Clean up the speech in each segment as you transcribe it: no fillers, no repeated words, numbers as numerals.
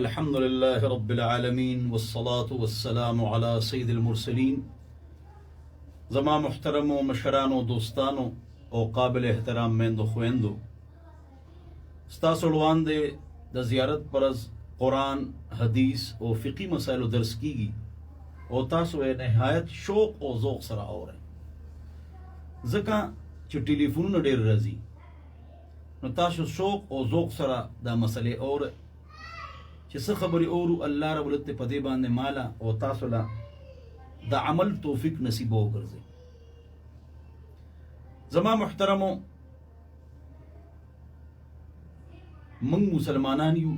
الحمد لله رب العالمين والصلاة والسلام على سيد المرسلين. زما محترم و مشران و دوستانو او قابل احترام میندو خویندو، ستاسو وړاندې د زیارت پرز قرآن، حدیث او فقی مسائلو درس کیږي او تاسو یې نهایت شوق او ذوق سره اورئ، ځکه چې ټلیفونونه ډېر راځي نو تاسو شوق او ذوق سره دا مسئلې اورئ چې څه خبرې اورو. الله رب العزت په دې باندې مالا او تاسو لا د عمل توفیق نصیب وګرځي. زما محترمو، موږ مسلمانان یو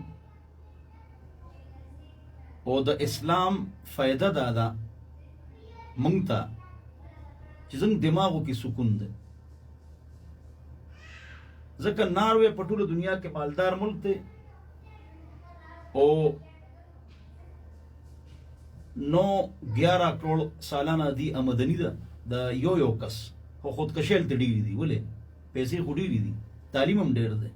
او د اسلام فائدہ دا ده موږ ته چې زموږ دماغو کې سکون ده، ځکه ناروے په ټوله دنیا کې مالدار ملک دی او 9-11 کروڑ سالانه دی آمدنی ده د یو کس، خو خودکشي هلته ډېرې دي. ولې؟ پیسې خو ډېرې دي، تعلیم هم ډېر دی.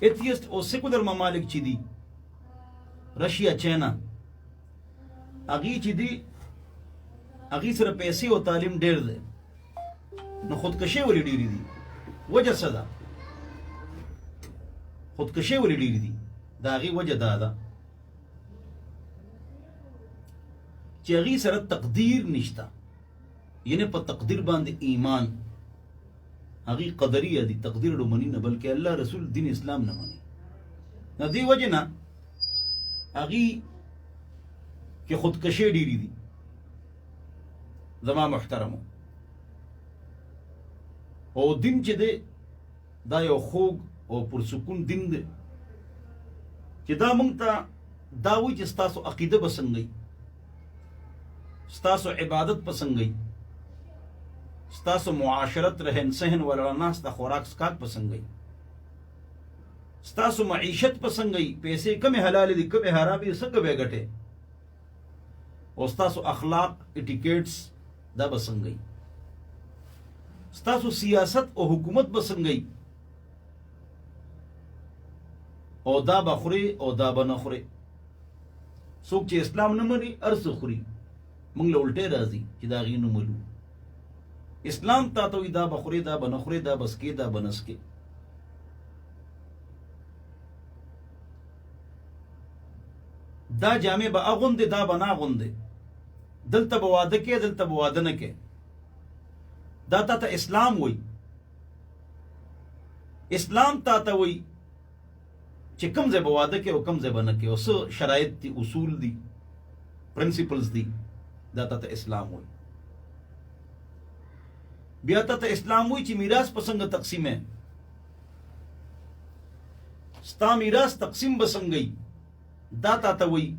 ایتھیسٹ او سیکولر ممالک چې دي، رشیا، چاینا، هغې چې دي هغې سره پیسې او تعلیم ډېر دی، نو خودکشي ولې ډېرې دي؟ وجه څه ده؟ خودکشي ولې ډېرې دي؟ د هغې وجه دا ده چې هغې سره تقدیر نشته، یعنی په تقدیر باندې ایمان. هغې قدریه دي، تقدیر ډو مني نه، بلکې الله رسول دین اسلام نه مني. د دې وجه نه هغې کې خودکشي ډېرې دي. زما محترمو، او دین چې دی دا یو خوږ او پرسکون دین دی چې دا مونږ ته دا وایي چې ستاسو عقیده به څنګه وي، ستاسو عبادت به څنګه وي، ستاسو معاشرت، رهن سهن ولاړه ناسته، خوراک څښاک به څنګه وي، ستاسو معیشت به څنګه وي، پیسې کمې حلالې دي کمې حرامې دي، څنګه به ګټې، او ستاسو اخلاق اټیکیټس دا به څنګه وي، ستاسو سیاست او حکومت به څنګه وي، او دا به خوري او دا به نه خوري. څوک چې اسلام نه مني هر څه خوري، موږ له الټې راځي چې د هغې نه منو. اسلام تا ته وایي دا به خوري دا به نه خوري، دا به څکې دا به نه څکې. دا جامې به اغوندې دا به نه اغوندې، دلته به واده کې دلته به واده نه کې. دا تا ته اسلام وایي. اسلام تا ته وایي چې کوم ځای به واده کې او کوم ځای به نه کې، او څه شرایط دي، اصول دي، پرنسپلز دي. دا تا ته اسلام وایي. بیا تا ته اسلام وایي چې میراث په څنګه تقسیم ہے، ستا میراث تقسیم به څنګه وي، دا تا ته وایي.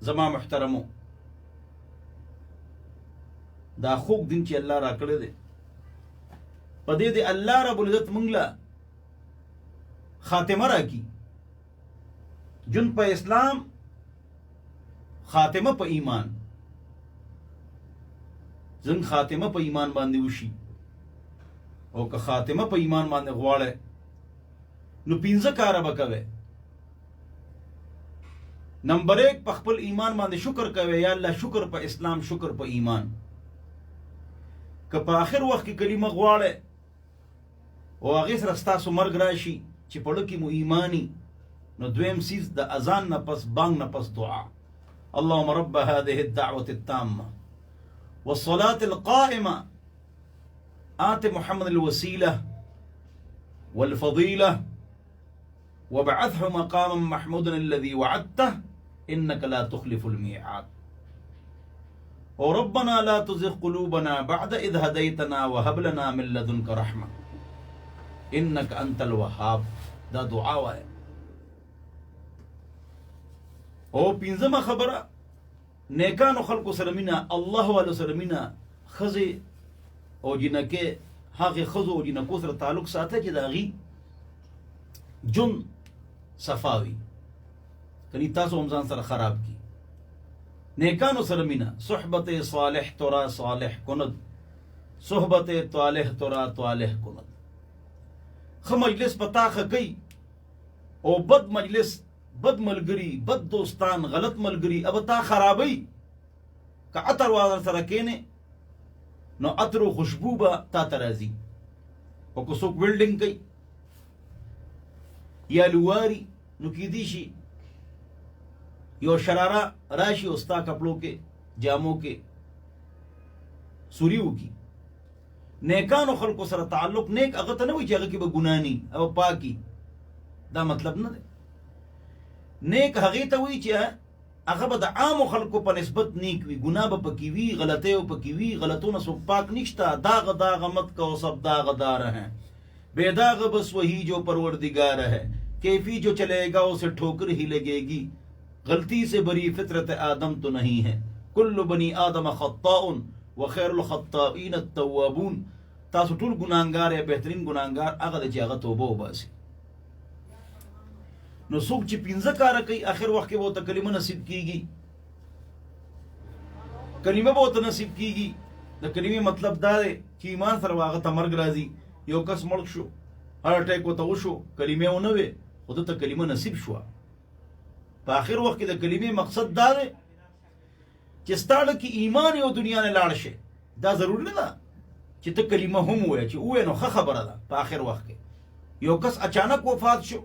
زما محترمو، دا خوږ دین چې الله را کړی دی، په دې د الله رب العزت موږ له خاتمه راکړي، جون په اسلام، خاتمه په ایمان. زن خاتمه په ایمان باندې وشي، او که خاتمه په ایمان باندې غواړئ نو 15 کاره به کوئ. نمبر 1 په خپل ایمان باندې شکر کوئ، یا الله شکر په اسلام، شکر په ایمان. که په آخر وخت کې کلمه غواړئ او هغې سره ستاسو مرګ راشي چې په ړه کې مو ایمانی، نو دویم سیز د اذان نه پس، بانګ نه پس دعا، اللهم رب هذه الدعوة التامة والصلاة القائمة آت محمد الوسيلة والفضيلة وابعثه مقاما محمودا الذي وعدته إنك لا تخلف الميعاد. وربنا لا تزغ قلوبنا بعد إذ هديتنا وهب لنا من لدنك رحمة إنك أنت الوهاب. دا دعا وای. او 15مه خبره، نیکانو خلقو سره مینه، الله والو سره مینه، ښځې او جنکې هغې ښځو او جنکو سره تعلق ساته چې د هغې جون صفا وي، کني تاسو هم ځان سره خراب کی. نیکانو سره مینه، صحبت صالح ترا صالح کند، صحبت طالح ترا طالح کند. خ مجلس پتا خ گئی او بد مجلس بد ملګری، بد دوستان، غلط ملګری اب تا خرابی. که عطر وادر سره کینه نو عطر و خوشبو با تا ترازی. او که څوک ویلډینګ کوي یا لواری نو کیدی شي یو شراره راشي او ستا کپړو کې جامو کې سوریو کی. نیکانو خلقو سره تعلق نیک هغه ته نه وي چې هغه کې به ګناه ني او پاکي، دا مطلب نه دی. نیک هغه ته وي چې هغه به د عام خلقو په نسبت نیک وي، ګناه به پکې وي، غلطیو پکې وي، غلطونه سو پاک نشتا. داغ داغ مت کو سب داغ دار ہیں، بے داغ بس وہی جو پروردگار ہے، کیفی جو چلے گا اسے ٹھوکر ہی لگے گی، غلطی سے بری فطرت آدم تو نہیں ہے، کل بنی آدم خطاء وخیر الخطائین التوابون. تاسو ټول ګناهګار یا بهترین ګناهګار هغه دی چې هغه توبه وباسي. نو څوک چې پنځه کاره کوي آخر وخت کې به ورته کلمه نصیب کیږي، کلمه به ورته نصیب کیږي. د کلمې مطلب دا دی چې ایمان سره هغه ته مرګ راځي. یو کس مړ شو، هارټ اټیک ورته وشو، کلمې ونه وې خو ده ته کلمه نصیب شوه. په آخر وخت کې د کلمې مقصد دا دی چې ستاړه کې ایمان یو دنیا نه لاړ شي. دا ضروري نه ده چې ته کلمه هم ووایې، چې ووایې نو ښه خبره ده. په آخر وخت کې یو کس اچانک وفات شو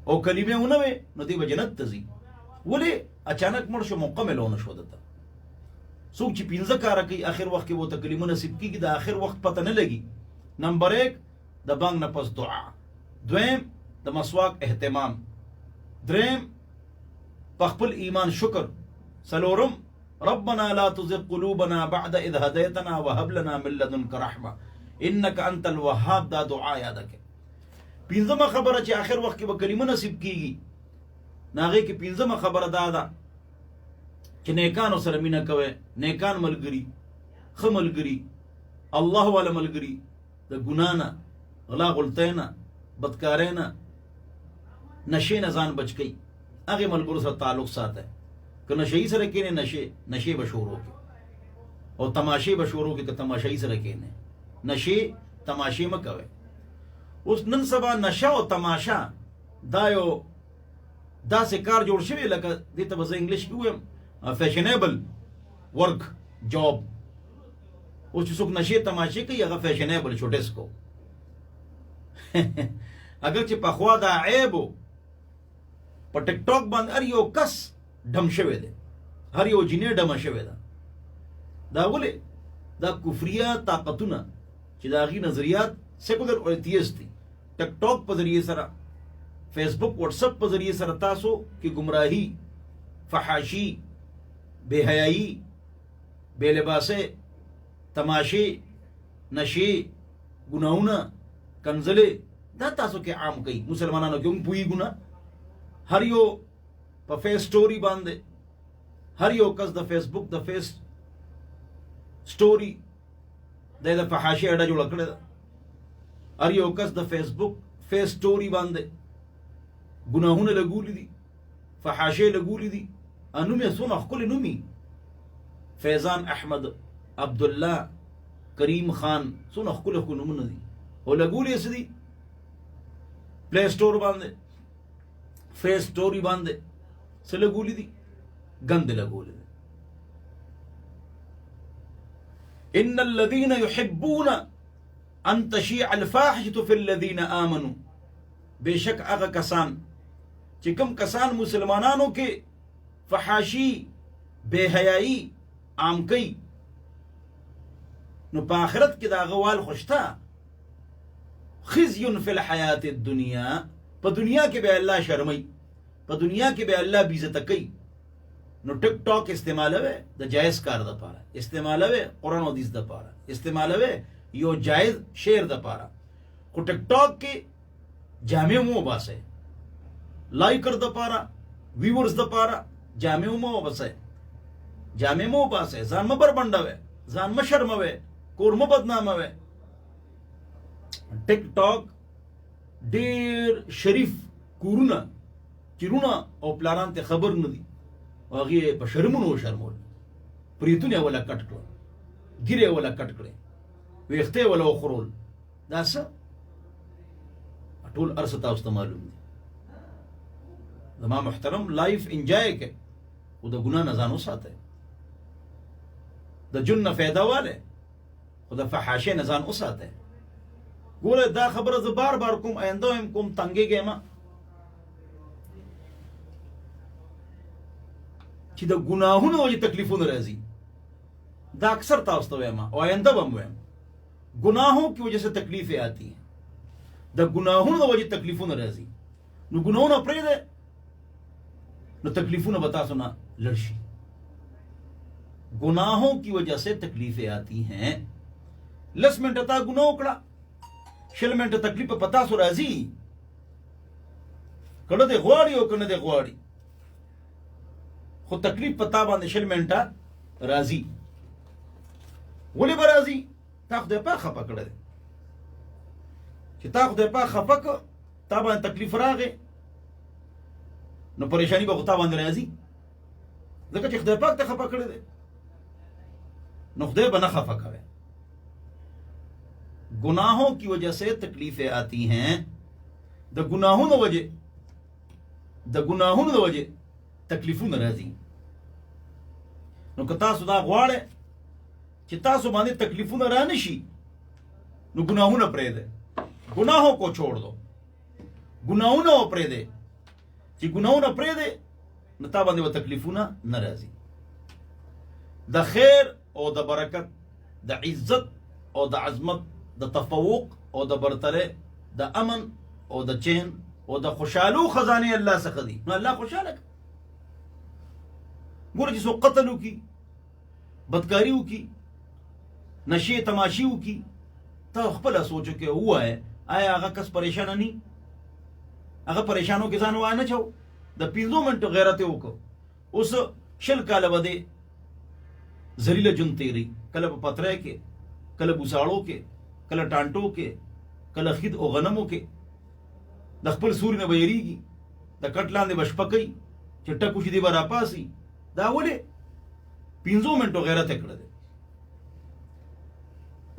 او کلمه ونه وې نو دی به جنت ته ځي. ولې اچانک مړ شو، مکمل ونه شو. دته څوک چې پنځه کاره کوي آخر وخت کې ورته کلمه نصیب کېږي، د آخر وخت پته نه لګي. نمبر 1 د بانګ نه پس دعا، دویم د مسواک اهتمام، دریم په خپل ایمان شکر، څلورم ربنا لا تزغ قلوبنا بعد اذ هديتنا وهب لنا من لدنك رحمه انك انت الوهاب. دا دعا یاد کړه. پنځمه خبره چې آخر وخت کې به کلمه نصیب کیږي، ناغه کې پنځمه خبره دا ده چې نیکانو سره مینه کوي. نیکان ملګری، ښه ملګری، الله والا ملګری، د ګنا نه، غلا غلطۍ نه، بدکارۍ نه، نشې نه ځان بچ کوي. هغې ملګرو سره تعلق ساته. که نشهیي سره کینې نشې به شروع کړي او تماشې به شروع کړي. که تماشهیي سره کینې نشې تماشې مه کوئ. اوس نن سبا نشه او تماشا دا یو داسې کار جوړ شوی لکه دې ته به زه انګلیش کې ووایم فیشنیبل ورک جاب. اوس چې څوک نشې تماشې کوي هغه فیشنیبل شو، ډیسکو. اگر چې پخوا دا عیب و، په ټیک ټاک باندې هر یو کس ډم شوی دی، هر یو جینۍ ډمه شوی ده. دا ولې؟ دا کفریه طاقتونه چې د هغې نظریات سیکولر او ایتیست دي. ټیک ټاک په ذریعه سره، فیسبک واٹسپ په ذریعه سره تاسو کې گمراهي، فحاشي، بے حیايي، بے لباسه، تماشې، نشې، ګناهونه، کنځلې دا تاسو کې عام کوي. مسلمانانو کې هم پوهېږو نه. هر یو په فیس سټوري باندې، هر یو کس د فیسبک د فیس سټوري د فحاشي اډه جوړه کړې ده. هر یو کس د فیسبک فیس سټوري باندې ګناهونه لګولي دي، فحاشي لګولي دي. نوم یې څونه ښکلی نوم یې فیضان احمد، عبدالله، کریم خان، څونه ښکلي ښکلي نومونه دي. او لګولي یې څه دي؟ پلی سټور باندې، فیس سټوري باندې څه لګولي دي؟ ګند لګولي دي. ان الذين يحبون ان تشيع الفاحشه في الذين امنوا. بشک هغه کسان چې کوم کسان مسلمانانو کې فحاشي، بے حیايي عام کوي، نو په آخرت کې دا غوال خوشتا. خزي في الحیات الدنیا، په دنیا کې به الله شرمي، په دنیا کې به الله بیزته کوي. نو ټیک ټاک استعمالوي د جایز کار د پاره، استعمالوي قرآن او حدیث د پاره، استعمالوي یو جایز شعر د پاره. خو ټیک ټاک کې جامع مو باسه، لایکر د پاره، ویورز د پاره جامع مو باسه، جامع مو باسه. ځان مبر بندوي، ځان مشرموي، کور مو بدناموي. ټیک ټاک ډیر شریف کورونه چیرونه او پلانان ته خبر نه دي، هغه په شرمونو شرمول، پریتونه ولا کټ کړو، ګیره ولا کټ کړي، ویخته ولا خورول. دا څه ټول ارسه تاسو ته معلوم دي. زما محترم لایف انجای کې او د ګناه نه ځان وساته، د جن نه فایده واله خو د فحاشۍ نه ځان وساته. ګوره دا خبره زه بار بار کوم، آینده هم کوم، تنګېږم چې د ګناهونو وجې تکلیفونه راځي. دا اکثر تاسو ته وایم او آینده به هم وایم، گناہوں کی وجہ سے تکلیفیں آتی ہیں، د گناہوں کی وجہ تکلیفوں نہ رہزی، نو گناہوں نہ پرے دے نو تکلیفوں نہ بتا سنا لڑشی. گناہوں کی وجہ سے تکلیفیں آتی ہیں. 10 منٹ تا گناہ کڑا 6 منٹ تکلیف پتا سو راضی کڑا دے غواړي او کنه دے غواړي، خو تکلیف پتا باندې 6 منټه راضی. ولی برازی تا خدای پاک خفه کړی دی، چې تا خدای پاک خفه کړ تا باندې تکلیف راغی نو پریشانی به خو تا باندې راځي، ځکه چې خدای پاک ته خفه کړی دی نو خدای به نه خفه کوي. گناہوں کی وجہ سے تکلیفیں آتی ہیں، د گناہوں د وجہ تکلیفوں نه راځي. نو که تاسو دا غواړئ چې تاسو باندې تکلیفونه را نشي نو گناہونه پرېږدئ، گناہوں کو چھوڑ دو، گناہونه پرېږدئ. چې گناہونه پرېږدئ نو تا باندې به تکلیفونه نه راځي. د خیر او د برکت، د عزت او د عظمت، د تفوق او د برترۍ، د امن او د چین او د خوشحالو خزانه الله څخه دي. نو الله خوشاله کړه. ګوره چې څوک قتل وکړي، بدکاري وکړي، نشې تماشي وکړي، ته خپله سوچ وکړې ووایې آیا هغه کس پریشانه نه؟ هغه پریشانو کې ځان وانه چو، د 15 منټو غیرت یې وکړو. اوس 20 کاله به دی زلیله جون تیری، کله په پتری کې، کله بوساړو کې، کله ټانټو کې، کله خید او غنمو کې، د خپل سوري نه به یېرېږي، د کټ لاندې به شپه کوي چې ټکو شي دی به راپاسي. دا ولې 15 منټو غیرت یې کړی دی.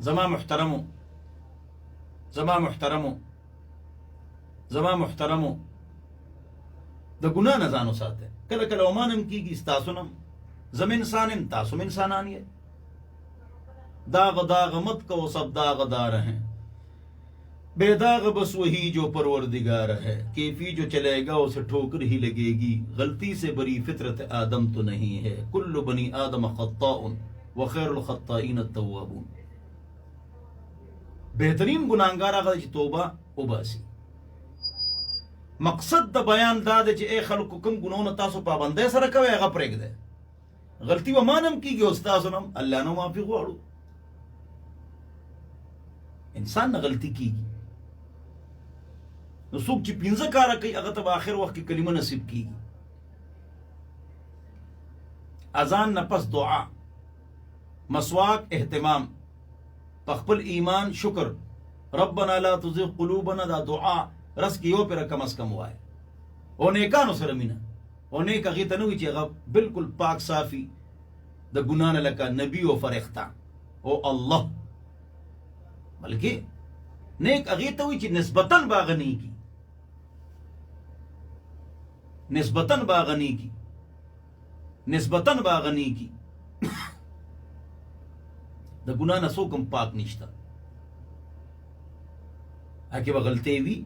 زما محترمو د ګناه نه ځان وساتئ. کله کله ومانم کېږي ستاسو نم، زم انسان یم تاسو م انسانان یې. داغ داغ مت کو سب داغدار ہیں، بے داغ بس وہی جو پروردگار ہے. کیفی جو چلے گا اسے ٹھوکر ہی لگے گی، غلطی سے بری فطرت آدم تو نہیں ہے. کل بنی آدم خطاء وخیر الخطائین التوابون. بہترین گناہگار هغه چې توبه وباسي. مقصد د بیان دا دی چې ای خلکو کوم ګناهونه تاسو پابندۍ سره کوئ هغه پرېږدئ. غلطي به ما نه هم کېږي او ستاسو نه هم، الله نه معافي غواړو. انسان نه غلطي کېږي، نو څوک چې 15 کاره کوي هغه ته به آخر وخت کې کلمه نصیب کېږي. اذان نه پس دعا، مسواک اهتمام، پخپل ایمان شکر، ربنا لا تزغ قلوبنا، دا دعا رس کې یو پر کم از کم وای. او نیکانو سره مینه، او نیک هغې ته نه وي چې هغه بالکل پاک صافي د ګناه نه لکه نبي او فرښته او الله، بلکې نیک هغې ته وي چې نسبتاً به هغه نیکي، نسبتاً به هغه نیکي، نسبتاً به هغه نیکي. د ګناه نه څوک هم پاک نشته، هکې به غلطۍ وي.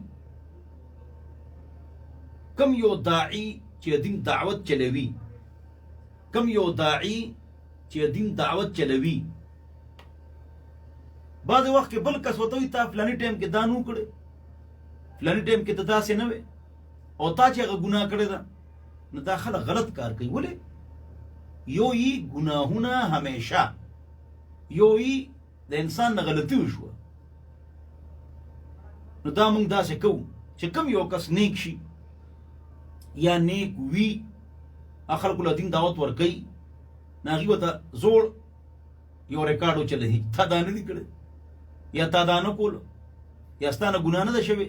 کم یو داعی چې دین دعوت چلوي، کم یو داعی چې دین دعوت چلوي، بعض وخت کې بل کس وته وي تا فلاني ټایم کې دا نه وکړې، فلاني ټایم کې ته داسې نه وې، او تا چې هغه ګناه کړې ده، نو دا خلک غلط کار کوي. ولې؟ یو یې ګناهونه همیشه، یو یې د انسان نه غلطي وشوه، نو دا موږ داسې کوو چې کم یو کس نیک شي یا نیک وي، خلکو له دین دعوت ورکوي، نو هغې ورته زوړ یو ریکارډ وچلوي، تا دا نه دي کړی، یا تا دا نه کولو، یا ستا نه ګناه نه ده شوې.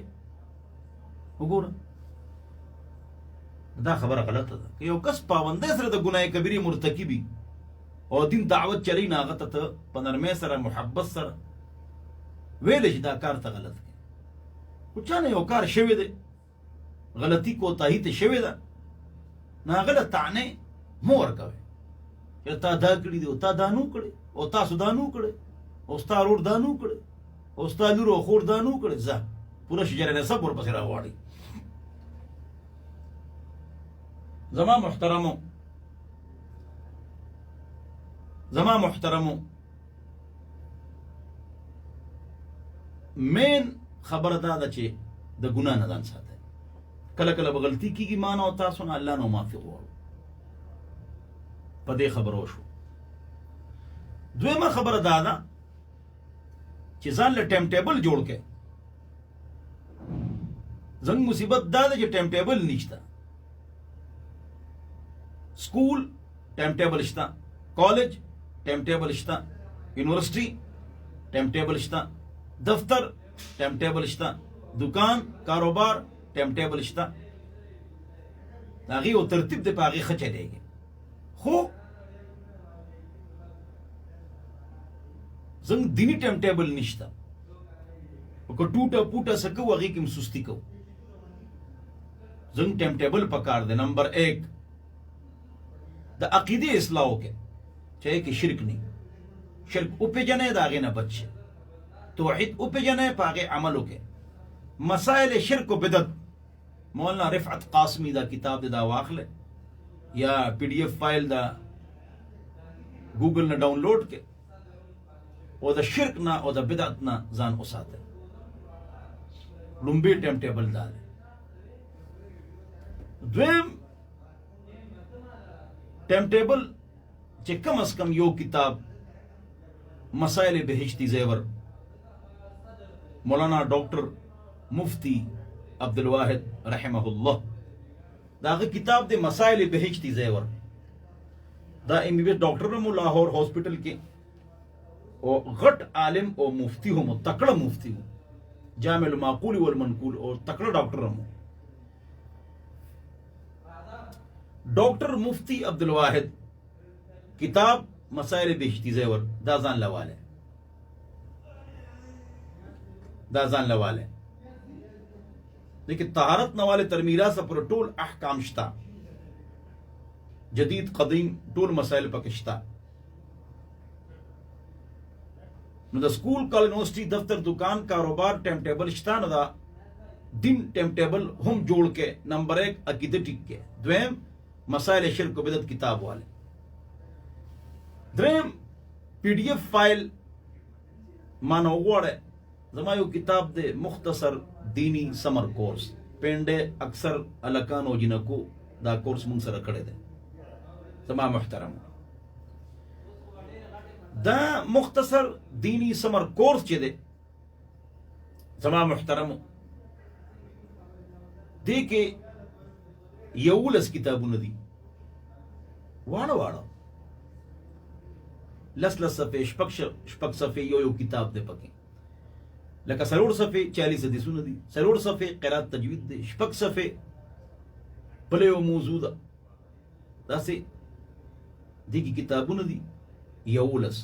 وګوره دا خبره غلطه ده. که یو کس پابندۍ سره د ګناه کبیرې مرتکبي او دین دعوت چلی، نه هغه ته ته په نرمۍ سره محبت سره ویلی چې دا کار ته غلط کوي. خو چا نه یو کار شوی دی، غلطي کوتاهي ته شوې ده، ناغله تعنی مو ورکوي چې تا دا کړي دي او تا دا نو کړي او تاسو دا نو کړي او ستا ورور دا نو کړي او ستا لور او خور دا نو کړي ځه پوره شجره نسب ورپسې راغواړي. زما محترمو مین خبره دا ده چې د ګناه نه ځان ساتئ. کله کله به غلطي کېږي ما نه او تاسو نه، الله نه معافي غواړو. په دې خبرو شو. دویمه خبره دا ده چې ځان له ټایم ټیبل جوړ کړئ. زموږ مصیبت دا ده چې ټایم ټیبل نشته. سکول ټایم ټیبل شته، کالج ټایم ټیبل شته، یونیورسٹی ټایم ټیبل شته، دفتر ټایم ټیبل شته، دکان کاروبار ټایم ټیبل شته. هغې یو ترتیب دی، په هغې ښه چلېږي. خو زموږ دیني ټایم ټیبل نشته. که ټوټه پوټه څه کوو هغې کې هم سستي کوو. زموږ ټایم ټیبل پکار دی. نمبر 1 د عقیدې اصلاح وکړئ چې کې شرک نه، شرک وپېژنئ، د هغې نه بچ شئ. توحید وپېژنئ، په هغې عمل وکړئ. مسائل شرک و بدعت مولانا رفعت قاسمی دا کتاب دی، دا واخلئ یا PDF فایل دا گوگل نه ډاونلوډ کړئ او د شرک نه او د بدعت نه ځان وساتئ. لومبی ټایم ټیبل دا دی. دویم ټایم ټیبل چې کم از کم یو کتاب مسائل بهشتی زیور مولانا ډاکټر مفتی عبدالواحد رحمه الله داغه کتاب د مسائل بهشتی زیور. دا MBBS ډاکټر مو لاهور هاسپټل کې او غټ عالم او مفتی هم، تکړه مفتی هم، جامع المعقول والمنقول او تکړه ډاکټر هم. ډاکټر مفتی عبدالواحد کتاب مسائل بهشتی زیور دا ځان لواله، دا ځان لواله. لیکن طهارت نواله تر میراث پر ټول احکام شتا، جدید قدیم ټول مسائل پکې شتا. نو د سکول کالج یونیورسٹی دفتر دکان کاروبار ټایم ټیبل شتا. نو دا دین ټایم ټیبل هم جوړ کې. نمبر 1 عقیده ټیک کې. دویم مسائل شرک و بدعت کتاب والے. دریم PDF فایل مانو غواړه. زما یو کتاب دی مختصر دینی سمر کورس، پینډه اکثر الکان او جنکو دا کورس مونږ سره کړی دی. زما محترم دا مختصر دینی سمر کورس چې دی زما محترم دی کې 11 کتابونه دي. واړه لس صفحې شپږ صفحې یو کتاب دی پکې. لکه 4 صفحې 40 حدیثونه دي، 4 صفحې قرات تجوید دی، شپږ صفحې بل یو موضوع ده. داسې دغه کتابونه دي 11.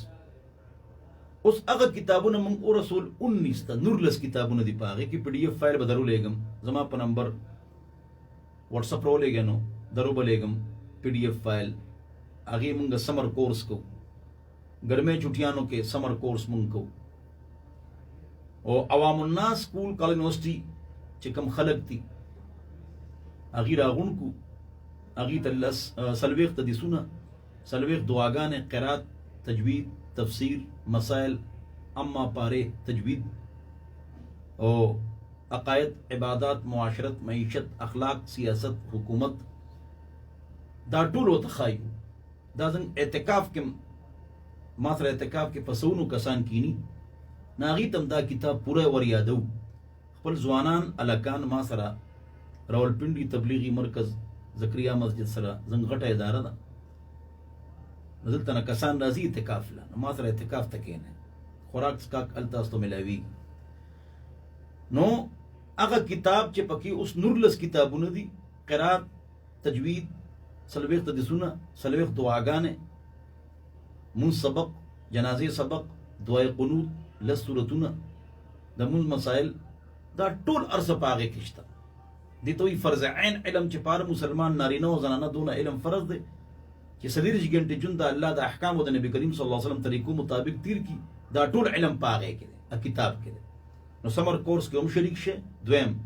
اوس هغه کتابونه موږ او رسول 19 ته 19 کتابونه دي. پاغه کې PDF فایل بدرو لګم، زما په نمبر واتس اپ رو لګنو درو بلګم PDF فایل. هغه موږ سمر کورس کو، ګرمه چټیانو کې سمر کورس موږ کو. او عوام الناس سکول کالج یونیورسٹی چې کم خلق دي هغه راغون کو، هغه تلس سلويخ تدیسونه، سلويخ دعاګانې، قرات، تجوید، تفسیر، مسائل، اما پاره تجوید او عقائد، عبادات، معاشرت، معیشت، اخلاق، سیاست، حکومت، دا ټول وتخایو. دا زن اعتکاف کې ما سره اعتکاف کې پسونو کسان کینی ناغي تم دا کتاب پوره ور یادو. خپل ځوانان الکان ما سره راولپنډي تبلیغي مرکز زکریا مسجد سره زنګ غټه اداره ده، دلته نه کسان راځي اعتکاف لا ما سره اعتکاف تکینه، خوراک سکاک التاستو ملاوي. نو هغه کتاب چې پکې اوس 19 کتابونه دي، قرات، تجوید، سلويخ تدیسونه، سلويخ دعاګانې، مون سبق، جنازې سبق، دعای قنوت، لس سورتونه، د مون مسائل، دا ټول ارسه پاغه کېشته. دی توي فرض عین علم چې پار مسلمان نارینه او زنانه دونه علم فرض دی چې سلیریش ګنټه جون د الله د احکام او د نبی کریم صلی الله علیه وسلم طریقو مطابق تیر کی دا ټول علم پاغه کې دی کتاب کې دی نو سمر کورس کې هم شریک شه دویم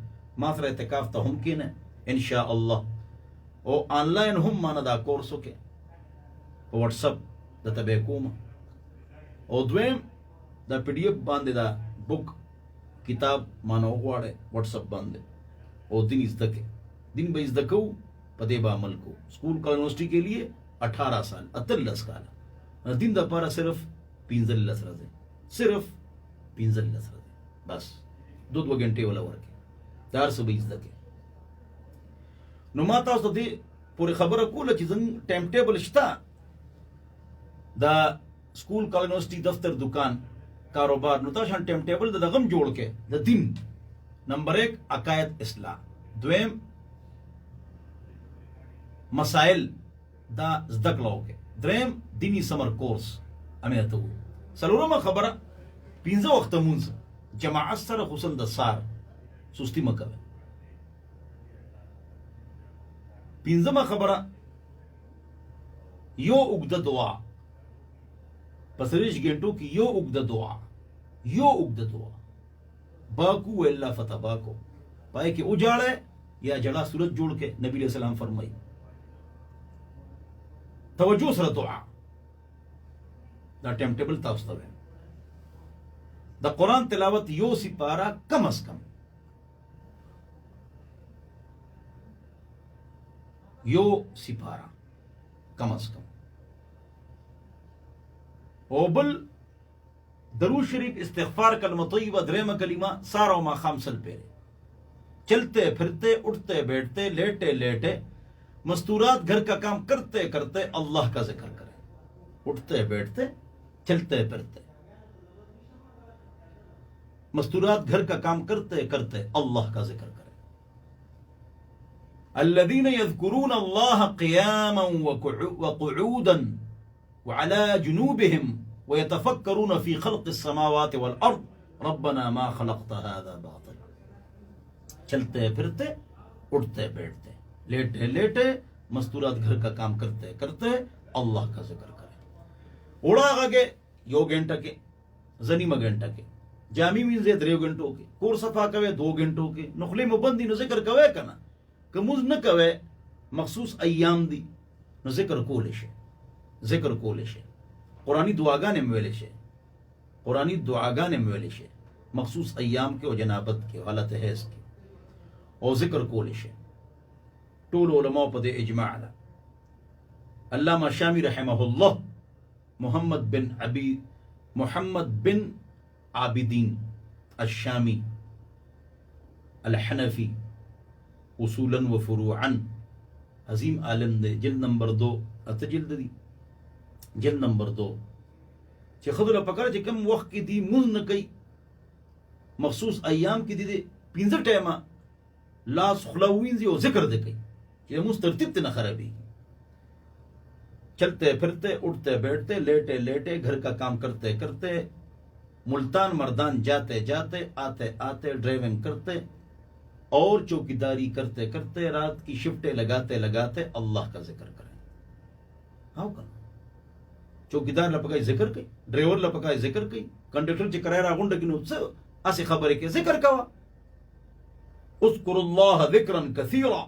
ما سره اعتکاف ته هم کینه ان شاء الله او آنلاین هم معنا دا کورس وکي په واتس اپ د تبه کوم او دویم دا پی ډی اف باندې دا بک کتاب مانو غواړي واتس اپ باندې او دین ازدکه دین به ازدکو په دې با عمل کو سکول کا یونیورسٹی کے لیے 18 سال 18 کال دین د پاره صرف 15 راځي صرف 15 راځي بس 2 غنټه ولا ورکه دار سو به ازدکه نو ما تاسو ته پوری خبره کوله چې زنګ ټایم ټیبل شتا دا سکول کا یونیورسٹی دفتر دکان کاروبار نو تاسو ټایم ټیبل د غم جوړ کې د دین نمبر 1 عقاید اصلاح دویم مسائل دا زدکلو کې دریم دینی سمر کورس امه ته سلورمه خبره 15 وخت مونږ جماعت سره حسن د سار سستی مکوه 15مه خبره یو اوږده دعا پسریش ګنټو کې یو اوږده دعا باکو الا فتباکو پای کې اجاړه یا جړه صورت جوړ کې نبی علیہ السلام فرمایي توجه سره دعا دا ټایم ټیبل تاسو ته د قران تلاوت یو سپارا کم از کم یو سپارا کم از کم او بل درود شریف استغفار کلمہ طیبہ درہمہ کلمہ سارا ما خامسل پیرے چلتے پھرتے اٹھتے بیٹھتے لیٹے لیٹے مستورات گھر کا کام کرتے کرتے اللہ کا ذکر کریں اٹھتے بیٹھتے چلتے پھرتے مستورات گھر کا کام کرتے کرتے اللہ کا ذکر کریں الذين يذكرون الله قياما وقعودا وعلى جنوبهم ويتفكرون في خلق السماوات والارض ربنا ما خلقت هذا باطلا چلتے پھرتے اٹھتے بیٹھتے لیٹے لیٹے مستورات گھر کا کام کرتے کرتے اللہ کا ذکر کریں اوڑا آگے یو گھنٹہ کے زنیمہ گھنٹہ کے جامی مینزے 3 گھنٹوں کے کور صفا کوے 2 گھنٹوں کے نخلی مبندی نو ذکر کوے کنا کموز نہ کوے مخصوص ایام دی نو ذکر کولے شه قرآنی دعاګانې ویلې شي مخصوص ایام کې او جنابت کې حالت حیض کې او ذکر کولې شي ټول علماء په دې اجماع ده علامہ شامی رحمه الله محمد بن عابدین الشامی الحنفی اصولا و فروعا عظیم عالم دے جلد نمبر 2 جلد نمبر 2 چې خدای پکړه چې کم وخت کې دی مون نه کوي مخصوص ایام کې دی 15 ټایمه لاس خلوینځي او ذکر دی کوي چې موږ ترتیب ته نه خرابي چلتے پھرتے اٹھتے بیٹھتے لیٹے لیٹے گھر کا کام کرتے کرتے ملتان مردان جاتے جاتے آتے آتے ڈرائیونگ کرتے اور چوکیداری کرتے کرتے رات کی شفٹیں لگاتے لگاتے اللہ کا ذکر کریں ہاں کرنا چوکیدار لپکای ذکر کوي ډرایور لپکای ذکر کوي کنډکټر چې کرای راغونډه کینو څه اسی خبره کې ذکر کوا اذكر الله ذکرا کثیرا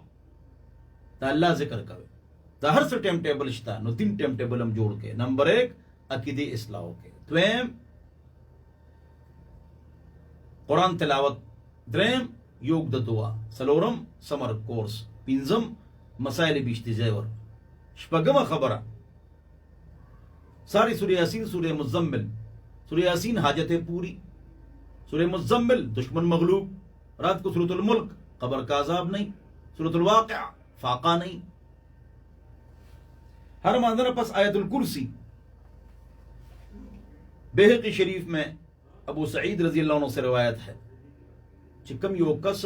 دا الله ذکر کوي دا هر څه ټایم ټیبل شته نو 3 ټایم ټیبل هم جوړ کې نمبر 1 عقیده اصلاح کې دویم قرآن تلاوت دریم یوگ د دعا سلورم سمر کورس پنځم مسائل بیشتی زیور شپږم خبره ساری سورہ یاسین سورہ مزمل سورہ یاسین حاجت پوری سورہ مزمل دشمن مغلوب رات کو سورۃ الملک قبر کا عذاب نہیں سورۃ الواقع فاقہ نہیں ہر ماندر پس آیت الکرسی بیہقی شریف میں ابو سعید رضی اللہ عنہ سے روایت ہے چکم یو کس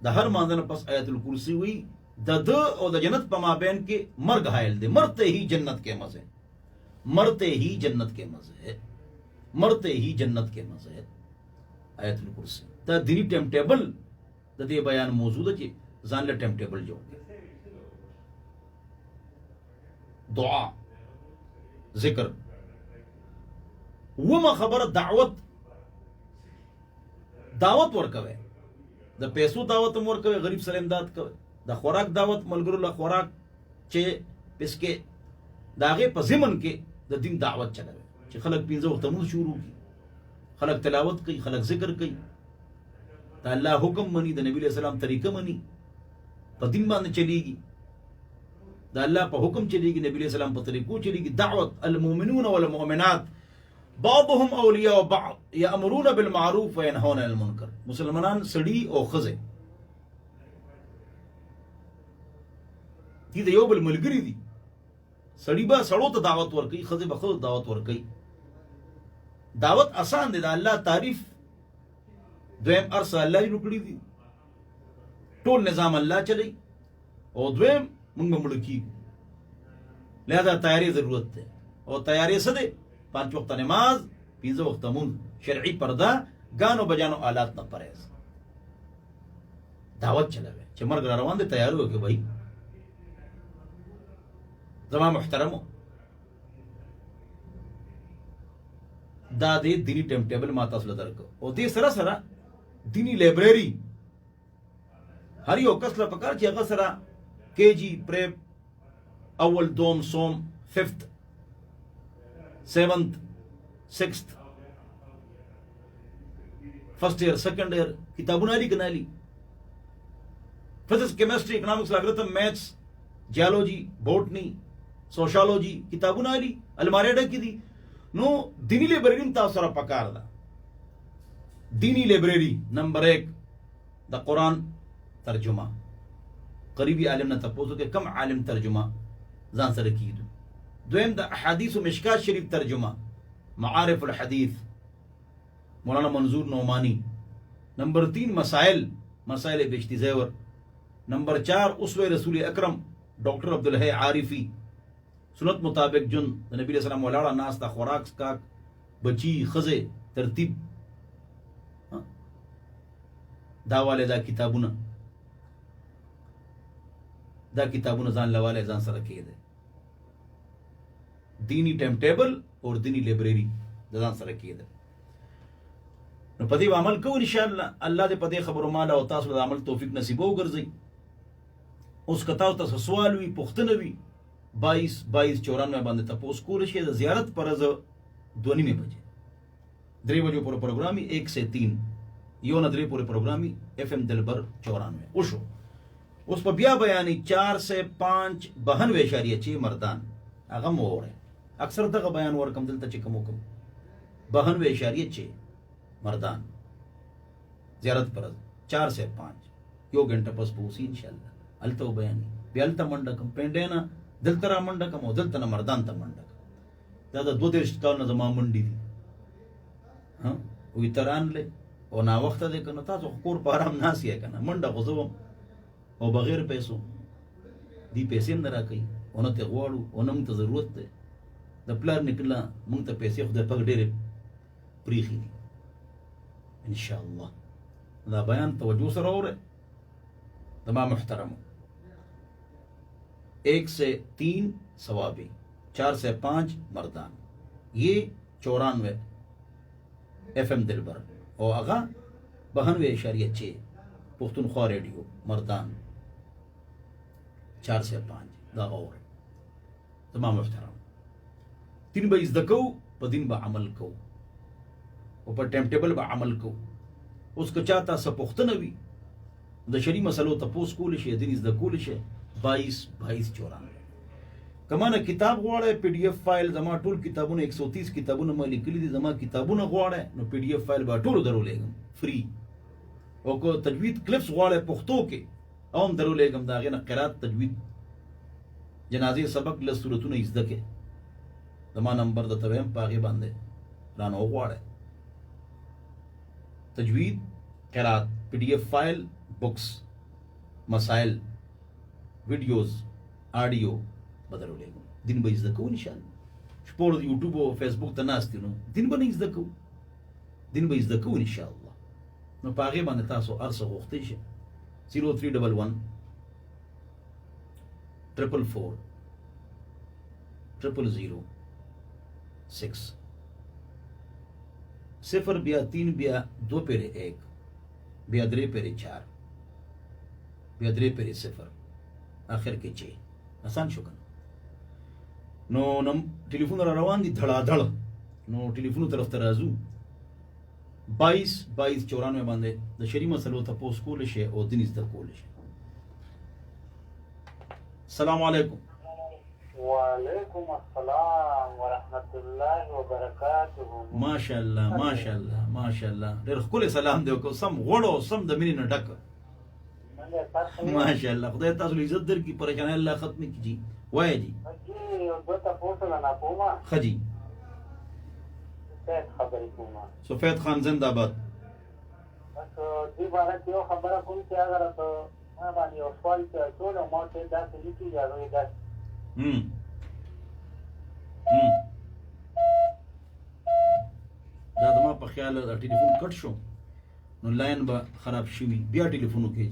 دا ہر ماندر پس آیت الکرسی ہوئی دا او دا جنت پا مابین کے مرگ حائل دے مرتے ہی جنت کے مزے آیت الکرسی دا دینی ٹیم ٹیبل دا دے بیان موجود ہے ځان له ټایم ټیبل جوړ کړي. دعا، ذکر. ومه خبره دعوت ورکوي. د پیسو دعوت هم ورکوي، غریب سره امداد کوي. د خوراک دعوت، ملګرو له خوراک چې پسکې د هغې په ضمن کې د دین دعوت چلوي چې خلک 5 وخت لمونځ شروع کړي، خلک تلاوت کوي، خلک ذکر کوي، د الله حکم مني، د نبی علیہ السلام طریقه مني، په دین باندې چلیږي، د الله په حکم چلیږي، نبی علیہ السلام په طریقو چلیږي. دعوت. المؤمنون والمؤمنات بعضهم اولیاء بعض یامرون بالمعروف وینهون عن المنکر. مسلمانان سړي او ښځې دي د یو بل ملګري دي. سړي به سړو ته دعوت ورکوي، ښځې به ښځو ته دعوت ورکوي. دعوت آسان دی، د الله تعریف. دویم ارسه الله یې وکړي دي، ټول نظام الله چلی. او دویم موږ به مړه کیږو، لہذا تیاری ضرورت دی. او تیاری څه دی؟ 5 وخت نماز، 5 وخت مونږ، شرعي پرده، ګانو بجانو آلات نه پرهیز. دعوت چلوي چې مرګ را روان دی، تیاری وکړئ بھائی. زما محترمو، دا دې دینی ټایم ټیبل ما تاسو له درکو. او دې سره سره دینی لایبرری هر یو کس له پکار چې هغه سره KG پریپ، اول، دوم، سوم، 5th 7th 6th 1st year 2nd year کتابونه لري کنه لري. فزکس، کیمستري، اکنامکس، لاګرتم، میتھس، جیولوجي، بوټني، سوشالوجي کتابونه لري، الماری ډکې دي. نو دینی لایبرری تاسو سره پکار ده. دینی لایبرری نمبر 1 د قرآن ترجمه. قریبی عالم نه تاسو کې کم عالم ترجمه ځان سره کیدو. دویم د احادیث و مشکات شریف ترجمه، معارف الحدیث، مولانا منظور نعمانی. نمبر 3 مسائل بشتی زیور. نمبر 4 اسوہ رسول اکرم ڈاکٹر عبدالحی عارفی. سنت مطابق جن د نبی علیہ السلام ولاړه ناستا، خوراک سکاک، بچی، خزه، ترتیب، دا والے دا کتابونه ځان لواله ځان سره کېده. دینی ټایم ټیبل اور دینی لایبرری ځان سره کېده. نو په دې عمل کوو ان شاء الله. الله دې په دې خبرو مال او تاسو د عمل توفیق نصیب وګرځي. اوس کتاو تاسو سوال وي، پوښتنه وي، 22-24 باندې تاسو کول شي. د زیارت پر ورځ 2:30 بجې 3 بجو پورې پروګرامي 1 سے 3 یو نه 3 پورې پروګرامي FM دلبر 94 وشو. اوس په بیا بیانې 4 سے 5 92.6 مردان هغه موره. اکثر دغه بیان ورکم دلته چې کوم 92.6 مردان زیارت پر 4 سے 5 یو غنټه پس پوسی ان شاء الله. الته بیان بیا الته منډه کم پینډینا دلته را منډه کم او دلته نه مردان ته منډه. دا د 2 کال نه زما منډي دي. ها وې تران له او نا وخت ده کنه تاسو کور په آرام ناس یې کنه منډه غوځوم او بغیر پیسو دی پیسې نه راکې اونه ته غواړو اونه موږ ته ضرورت ده د پلان نکلا موږ ته پیسې خو د پګ ډېر پریخي ان شاء الله. دا بیان توجه سره اوره تمام محترم. 1 سے 3 ثوابی، 4 سے 5 مردان، یہ 94 FM دلبر اور آغا 92.6 پختونخوا ریڈیو مردان 4 سے 5 دا اور تمام محترم. دین با ازدکو پا دین با عمل کو و پا ٹیم ٹیبل با عمل کو. اس کا چاہتا سا پختنوی دا شری مسئلو تپوس کولش ہے، دین ازدکولش ہے. 22-24 کمانا کتاب غواړی PDF فایل زما ټول کتابونه 130 کتابونه ما لیکلي دي. زما کتابونه غواړی نو PDF فایل به ټول درولېږم فری. او کو تجوید کلپس غواړی پښتو کې او هم درولېږم. د هغې نه قرات، تجوید، جنازې سبق له صورتونه یې زده کې. زما نمبر درته وایم په هغې باندې رانه وغواړی. تجوید، قرات، PDF فایل، بکس، مسائل، ویڈیوز، آڈیو بدلولېږم. دین به زده کوو ان شاء الله. شپور یوټیوب او فیسبوک ته ناست نو دین به نه زده کوو، دین به زده کوو ان شاء الله. نو په هغې باندې تاسو هر څه غوښتی شئ. 0311 4440006 0 بیا 3 بیا 2 پیرے 1 بیا 3 پیرے 4 بیا 3 پیرے 0 آخر کې 6 آسان شو کنه نو نم ټلیفون را روان دي دھړا دھړ نو ټلیفون طرف ته راځو 22 باندې د شری مسلو ته پوس کول شي او دین زده کول شي. السلام علیکم. وعلیکم السلام ورحمت الله وبرکاته. ماشاءالله ماشاءالله ماشاءالله ډېر ښکلی سلام دی وکړو سم غوړو سم د مینې نه ډک ماشاءالله خدای تاسو له عزت درکړي پریشانۍ الله ختم کړي. وایي جی ښه جی سفید خان زنده باد. دې باره کې یو خبره کوم چې اگر ته ما باندې یو سوال ټول ما ته داسې لیکي یا روي داسې دا زما په خیال دا ټلیفون کټ شو نو لاین به خراب شوي بیا ټلیفون وکړي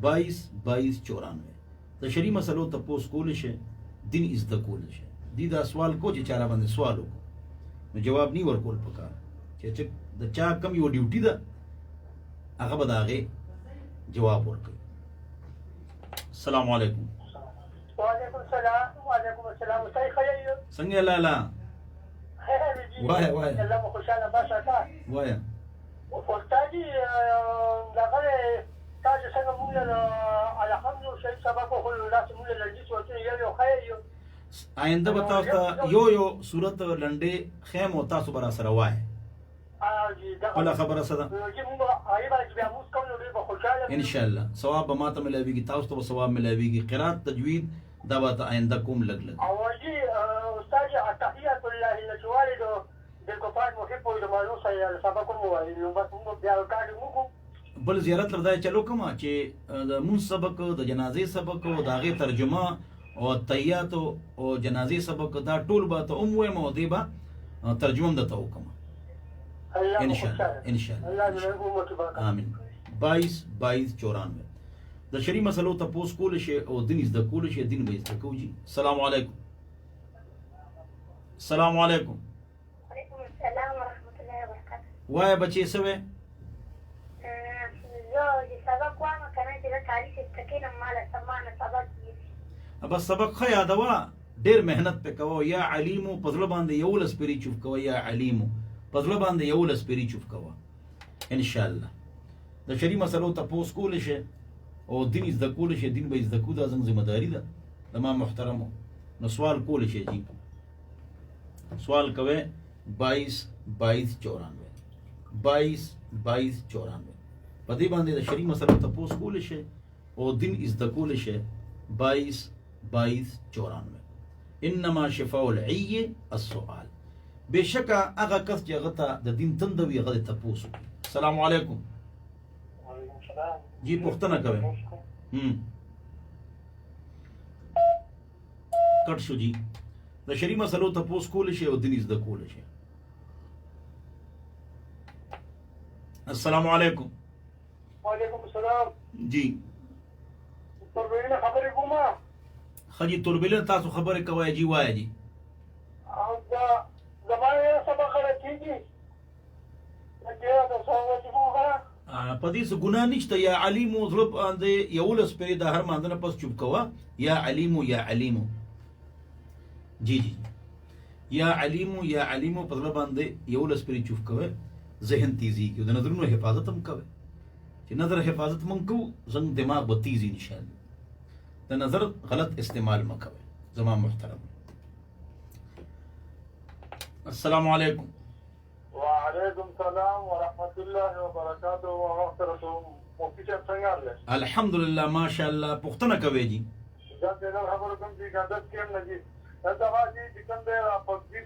22 د شری مسلو ته پوس کول شي دین زده کول شي. دی دا سوال کو چې چاره باندې سوال وکړو نو جواب نه ورکول پکار چې د چا کم یو ډیوټي ده هغه به د هغې جواب ورکوي. السلام علیکم. وعلیکم السلام. وعلیکم السلام. استاد خیر یو څنګه لالا وایه وایه الله مو خوشاله باشه تا وایه استاد دغه تاسو څنګه موږ الحمدلله شي سبق خو لاس موږ لږی سوچو یو خیر یو آینده به تاسو ته یو صورت لنډې خیم او تاسو به راسره وایه بله خبره څه ده انشاءالله ثواب به ماته ملاویږي تاسو ته به ثواب ملاویږي. قرات تجوید دا به ته آینده کوم لږ لږ اوجي استاد التحیات لله للوالد بالقران محب ولمانو سره سبق مو وایي نو بس موږ بیا کاږو بل زیارت لردای چلو کومه چې د مون سبق د جنازې سبق او د هغې ترجمه او تحیات او جنازې سبق دا ټول به ته وایم او دی به ترجمه هم درته وکړم انشاءالله آمین. 22 د شری مسلو ته پوس کول شي او دین زده کول شي دین به زده کوو جی. السلام علیکم. السلام علیکم. وعلیکم السلام ورحمت الله وبرکاته. وایه بچې څه وې زه د سبق وایم کنه چې د تاریخ تکینم مال سمانه سبق بس سبق ښه یادوه ډېر محنت پې کوه یا علیمو په زړه باندې 11 پیرې چوف کوه یا علیمو په زړه باندې 11 پیرې چوف کوه انشاءالله. د شری مسلو ته پوس کول شي او دین زده کول شي دین به زده کول دا زموږ ذمہ داری ده تمام محترمو. نو سوال کول شي جی سوال کوي 22 په دې باندې د شری مسلو ته پوس کول شي او دین زده کول شي 22 انما شفاء العي السؤال. بشکا هغه کس چې هغه ته د دین تندوي هغه ته پوس. السلام علیکم. وعلیکم السلام. جی پوښتنه کوي کټ شو جی د شری مسلو ته پوس کول شي او دین زده کول شي. السلام علیکم. وعلیکم السلام. جی تربیله خبرې کومه خجی تربیله تاسو خبرې کوي جی وایي جی او دا زمانه سبق راکېږي دا د څنګه وګړه په دې څه ګناه نشته. یا علیم او ظلم باندې 11 پیرې د هر ماندنه پس چوپ کوه یا علیمو جی جی یا علیمو په ځل باندې 11 پیرې چوپ کوه ذهن تیزی کې د نظرونو حفاظت هم کوي چې نظر حفاظت مونږ کو زنګ دماغ به تیزی نشه د نظر غلط استعمال مکوي زما محترم. السلام علیکم. وعلیکم السلام ورحمت الله وبرکاته ومغفرته. مفتی صاحب څنګه یاست؟ الحمدلله ماشاءالله. پوښتنه کوي جی دا څنګه خبرو کوم چې عادت کېم نه دي دا واجی چې کوم دی په دې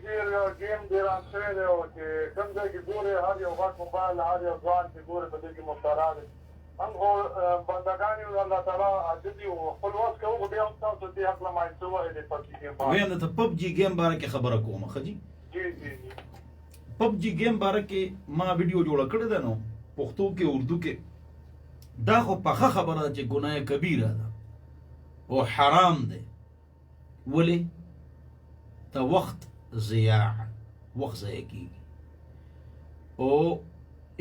گیم دی راځي او چې کوم دی چې ګوره هر یو وخت موبایل هر یو ځوان چې ګوره په دې کې مستعار دي هم هو بندگان او الله تعالی عزیز او خپل واس کوو بیا تاسو دې حق لمه ایستو دې په دې کې وین ته پب جی گیم باره کې خبره کوم خجی جی پب جی گیم باره کې ما ویډیو جوړ کړی ده نو پښتو کې اردو کې دا خو پخه خبره ده چې ګناه کبیره ده او حرام ده ولې ته وخت ضیاع وخت ضایع کیږي او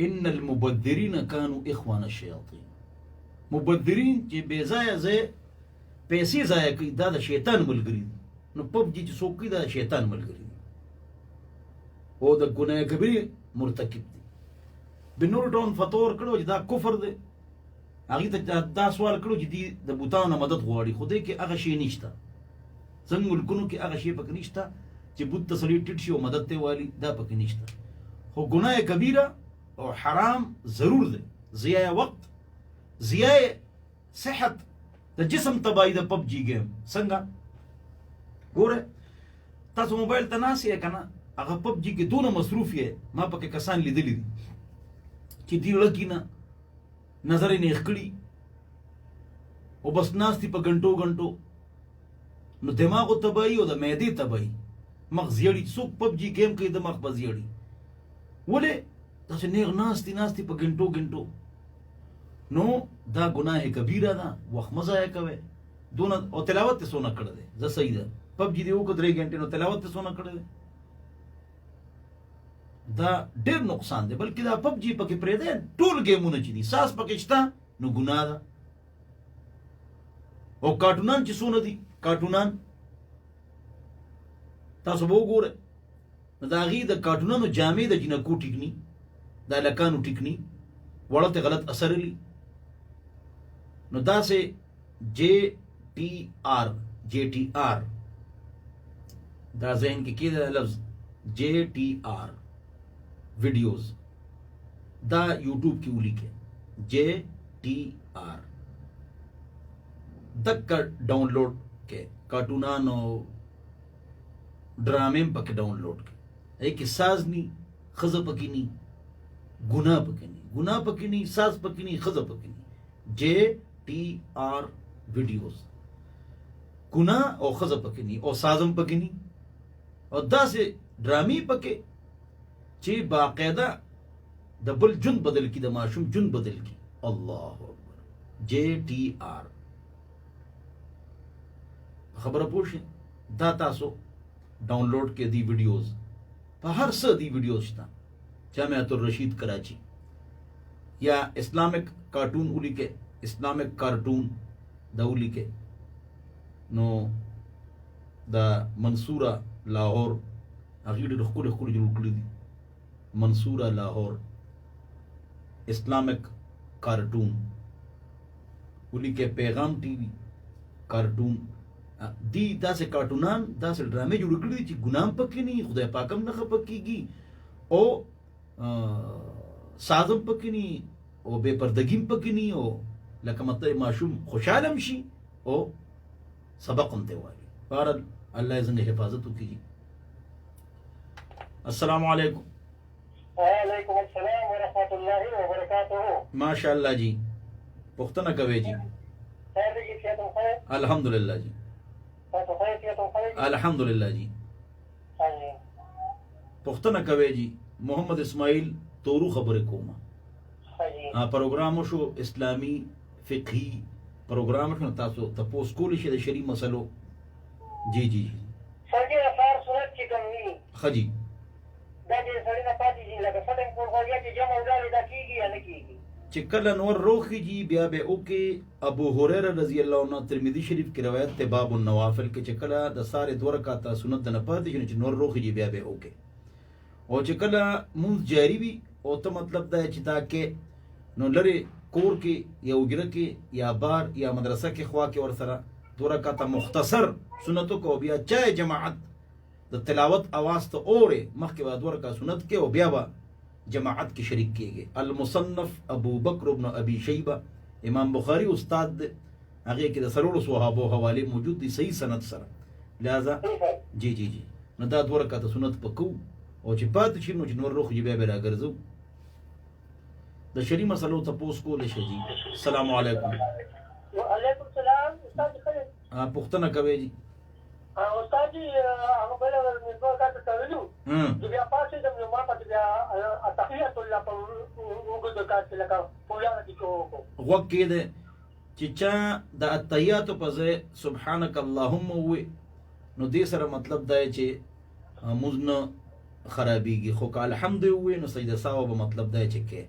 ان المبذرین کانوا اخوان الشیاطین مبذرین چې بې ځایه ځای پیسې ضایع کوي دا د شیطان ملګري دي نو پب جي چې څوک کوي دا د شیطان ملګري دي او د ګناه کبیره مرتکب دي بنور ډون فتور کړو چې دا کفر دی هغه ته دا سوال کړو چې دی د بوتانو مدد غواړي خو دې کې هغه شی نشته څنګه ملکونو کې هغه شی پکې نشته چې بوت تسلی ټټ شي او مدد ته والی دا پکې نشته خو ګناه کبیره او حرام ضرور دی ضیاء وقت ضیاء صحت د جسم تباہی د پب جی گیم څنګه ګوره تاسو موبایل ته ناسې کنه هغه پب جی کې دونه مصروف یې ما پکې کسان لیدلی دي چې دی لکینه نظر یې نیخ کړي او بس ناستی په غنټو غنټو نو دماغ تباہی او د معدې تباہی مغز یړي څوک پب جی گیم کوي د مغز بز یړي ولې تاسو نیغ ناستی په غنټو غنټو نو دا گناہ کبیره ده وخت مزایه کوي دونه او تلاوت ته سونه کړه ده ز صحیح ده پب جی دی او کو 3 غنټه نو تلاوت ته سونه کړه ده دا ډېر نقصان دی بلکې دا پب جی پکې پرې ده ټول گیمونه چې دي ساس پکې شته نو ګناه ده او کارټونان چې سونه دي کارټونان تاسو وګوره دا غي د کارټونانو جامې د جنکو ټیکنی دا لکانو ټیکنی وړته غلط اثر لی نو دا سے جے ٹی آر دا ذہن کی کی دا لفظ جے ٹی آر ویڈیوز دا یوٹیوب کی اولی کے جے ٹی آر دک کا ڈاؤن لوڈ کے کارٹونان و ڈرامے پکے ڈاؤن لوڈ کے ایک ساز نہیں خزہ پکی نہیں گناہ پکی نہیں گناہ پکی نہیں ساز پکی نہیں خزہ پکی نہیں جے ٹی آر ویڈیوز گناہ او خزہ پکی نہیں او سازم پکی نہیں اور دا سے ڈرامی پکے چی باقاعدہ دا بل جن بدل کی دا معشوم جن بدل کی اللہ اکبر جے ٹی آر خبر پوشیں دا تاسو ڈاؤن لوڈ کے دی ویڈیوز پا ہر سا دی ویڈیوز شتا جامعۃ الرشید کراچی یا اسلامک کارٹون اولی کے اسلامک کارٹون دا اولی کے نو دا منصورہ لاہور اغیر رخول جلو کلی دی منصورہ لاہور اسلامک کارٹون اولی کے پیغام ٹی وی کارٹون دی دا سے کارٹونان دا سے ڈرامے جوړ کړی چې ګنام پکې نه خدای پاکم نه خپکیږي او سازم پکې نه او بے پردګیم پکې نه او لکه مطلب معشوم خوشاله شي او سبق هم دی وایي بهر الله زنه حفاظت وکړي السلام علیکم وعلیکم السلام ورحمۃ اللہ وبرکاتہ ماشاء اللہ جی پختنه کوي جی الحمدللہ جی الحمدللہ جی پختنه کوي جی محمد اسماعیل تورو خبر کوما پروگرامو شو اسلامی فقہی پروگرام شو تاسو تپوس کولی شي د شری مسلو جی جی سړی افار صورت کې کمی خجی دا دې سړی نه پاتې دي لکه څنګه کول غوړیا چې جمع وځي دا کیږي یا نه کیږي چې کله نور روخی جی بیا به او کې ابو هريره رضی الله عنه ترمذی شریف کی روایت ته باب النوافل کې چې کله د ساره دوه رکعاته سنت نه پاتې چې نور روخی جی بیا به او کې او چې کله مونږ جاری وي او ته مطلب دا چې دا کې نو لری کور کې یا وګره کې یا بار یا مدرسه کې خوا کې ور سره دوه رکعاته مختصر سنتو کو بیا چای جماعت د تلاوت आवाज ته اوره مخکې به دوه رکعاته سنت کې او بیا به جماعت کی شریک کیے گئے المصنف ابو بکر ابن ابی شیبہ امام بخاری استاد آگے کے سرور صحابہ حوالے موجود دی صحیح سند سر لہذا جی جی جی ندا دو رکعت سنت پکو او چې پات شي نو چې نور روخ جی بیا بیا ګرځو د شری مسلو تپوس کو لشه جی السلام علیکم وعلیکم السلام استاد خیر پختنه کوي جی استاد جی هغه بل نسبت کاته کوي بیا پاسې د ما پاتې بیا تحیات الله په وګړو کاته لکه پولاړه دي کو وکید چې چا د اتحیات په ځای سبحانك اللهم وي نو دې سره مطلب دا چې موږ نه خرابېږي. خو که الحمد ووایې نو سجده ساوه به مطلب دا چې کې،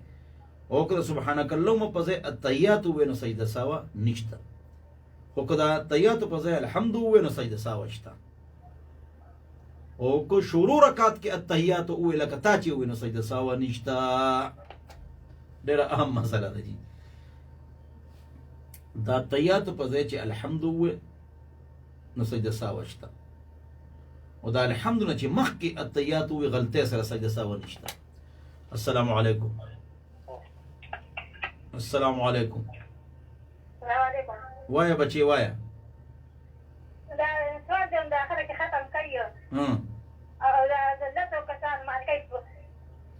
او که د سبحانک اللهم په ځای التحیات ووایې نو سجده ساوه نشته. خو که د التحیاتو په ځای الحمد ووایې نو سجده ساوه شته. او که شروع رکعت کې التحیات ووایې لکه تا چې ووایې نو سجده ساوه نشته. ډېره اهم مسله ده جی. د التحیاتو په ځای چې الحمد ووایې نو سجده ساوه شته، او دا الحمد نه چې مخکې التحیات ووایې غلطۍ سره سجده ساوه نشته. السلام علیکم. السلام علیکم. السلام علیکم. وایا بچی وایا. دا سوال د اخره کې ختم کړی او دا لسو کسان مالکۍ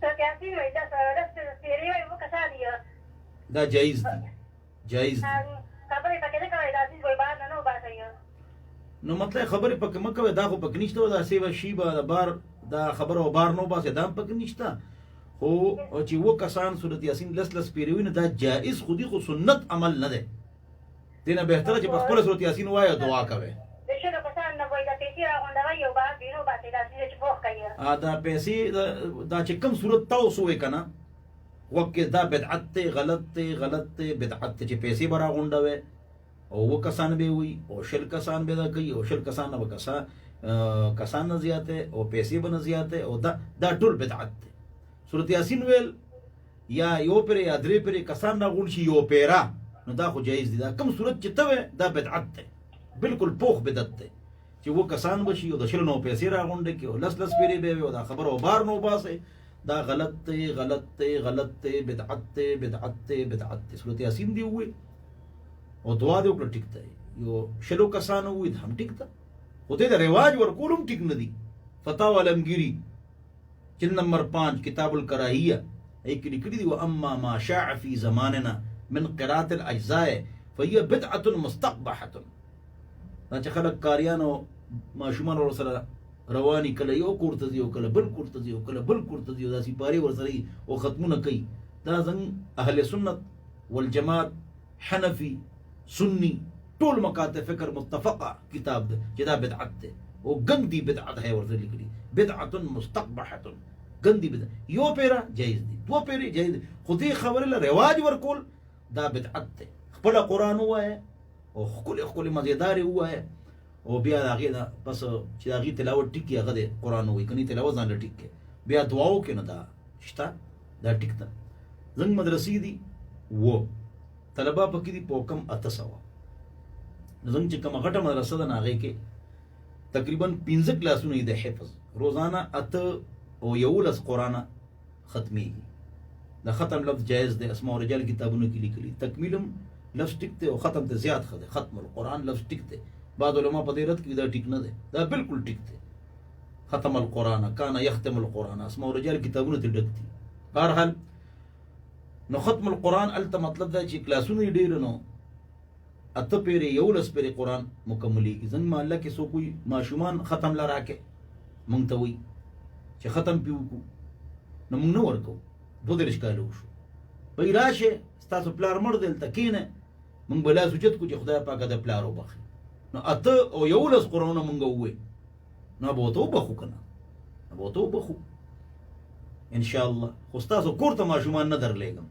سوتیاسي وایي دا سپېرې وایي اووه کسان یو. دا جایز دی، جایز دی. خبرې پکې نه کوئ، دا عزیز وایي بهر نه وباسئ. نو مطلب خبرې پکې مه کوئ، دا خو پکې نشته. دا سیوه شي به د بار دا خبره او بار نه وباسئ، دا هم پکې نشته. خو چې اووه کسان سورت یاسین لس لس پېرې وي نو دا جایز خو دي، خو سنت عمل نه دی. دې نه بهتره چې په خپله سورت یاسین ووایه او دعا کوئ. د شلو کسان نه وایي دا پیسې راغونډوئ او بهر بې نه وباسئ، دا عزیز چې پوښ کوي. دا پیسې دا چې کوم صورت تاسو ووایئ که نه وکې دا بدعت دی، غلط دی، غلط دی، بدعت دی چې پیسې به راغونډوئ او اووه کسان به وي او شل کسان به دا کوي او شل کسان نه به کسان نه زیاته او پیسې به نه زیاته او دا ټول بدعت دی. سورت یاسین ویل یا یو پیره یا درې پیره کسان راغونډ شي یو پیره نو دا خو جایز دی. دا کوم صورت چې ته وې دا بدعت دی، بالکل پوخ بدعت دی چې اووه کسان به شي او د شلو نه پیسې راغونډې کړي او لس لس پیرې به وي او دا خبره او بار نه وباسئ. دا غلط دی، غلط دی، غلط دی، بدعت دی، بدعت دی، بدعت دی. سورت یاسین دی ووایي او دعا دې وکړه ټیک ده. یو شلو کسانو ووایي هم ټیک ده، خو دې د رواج ورکول هم ټیک نه دي. فتاوی علمگیری جلد نمبر 5 کتاب الکراہیہ ایک لکھلی دی. واما ما شاع فی زماننا من قراءة الاجزاء فهي بدعة مستقبحة. دا چې خلک کاریان او ماشومان ور سره رواني کله یو کور ته ځي او کله بل کور ته ځي او کله بل کور ته ځي او داسې پارې ور سره او ختمونه کوي. دا زموږ اهل سنت والجماعت حنفي سنی ټول مکاتب فکر متفقه کتاب ده چې دا بدعت ده او ګندی بدعت ہے ورته لیکلي. بدعت مستقبحة، ګندی بدعت. یو پیرا جایز دي، دو پیرې جایز دي، خو دې خبرې له رواج ورکول دا بدعت ده. خپل قرآن ووایه او خپل مزیدار ووایه او بیا د هغې نه پس چې د هغې تلاوت ټیک کړي هغه د قرآن ووایي، کني تلاوت ځان له ټیک کړي بیا دعا وکړي نو دا شته، دا ټیک ده. زموږ مدرسې دي و طلبه پکې دي په کم 800. زموږ چې کومه غټه مدرسه ده نه هغې کې تقریبا 15 کلاسونه دي د حفظ. روزانه 8 او 11 قرآن ختمېږي. د ختم لفظ جایز دی، اسماء او رجال کتابونو کې لیکلي. تکمیلم لفظ ټیک دی او ختم ته زیات ښه دی. ختم القرآن لفظ ټیک دی. بعض علما په دې رد کوي دا ټیک نه دی، دا بالکل ټیک دی. ختم القرآن کان یختم القرآن، اسماء او رجال کتابونو ته ډک دي. بهرحال نو ختم القرآن الته مطلب دا چې کلاسونه یې ډېر نو 8 پیرې 11 پیرې قرآن مکملېږي. زموږ محله کې څوک وایي ماشومان ختم له راکې مونږ ته وایي چې ختم پې وکړو نو مونږ نه ورکوو. 32 کاله وشو، وایي راشه ستاسو پلار مړ دی دلته کښېنه، مونږ به لاس اوچت کړو چې خدای پاکه د پلار وبخښي. نو 8 او 11 قرآنونه مونږ ووایي نو به ورته وبخو که نه، به ورته وبخو انشاءالله. خو ستاسو کور ته ماشومان نه درلېږم.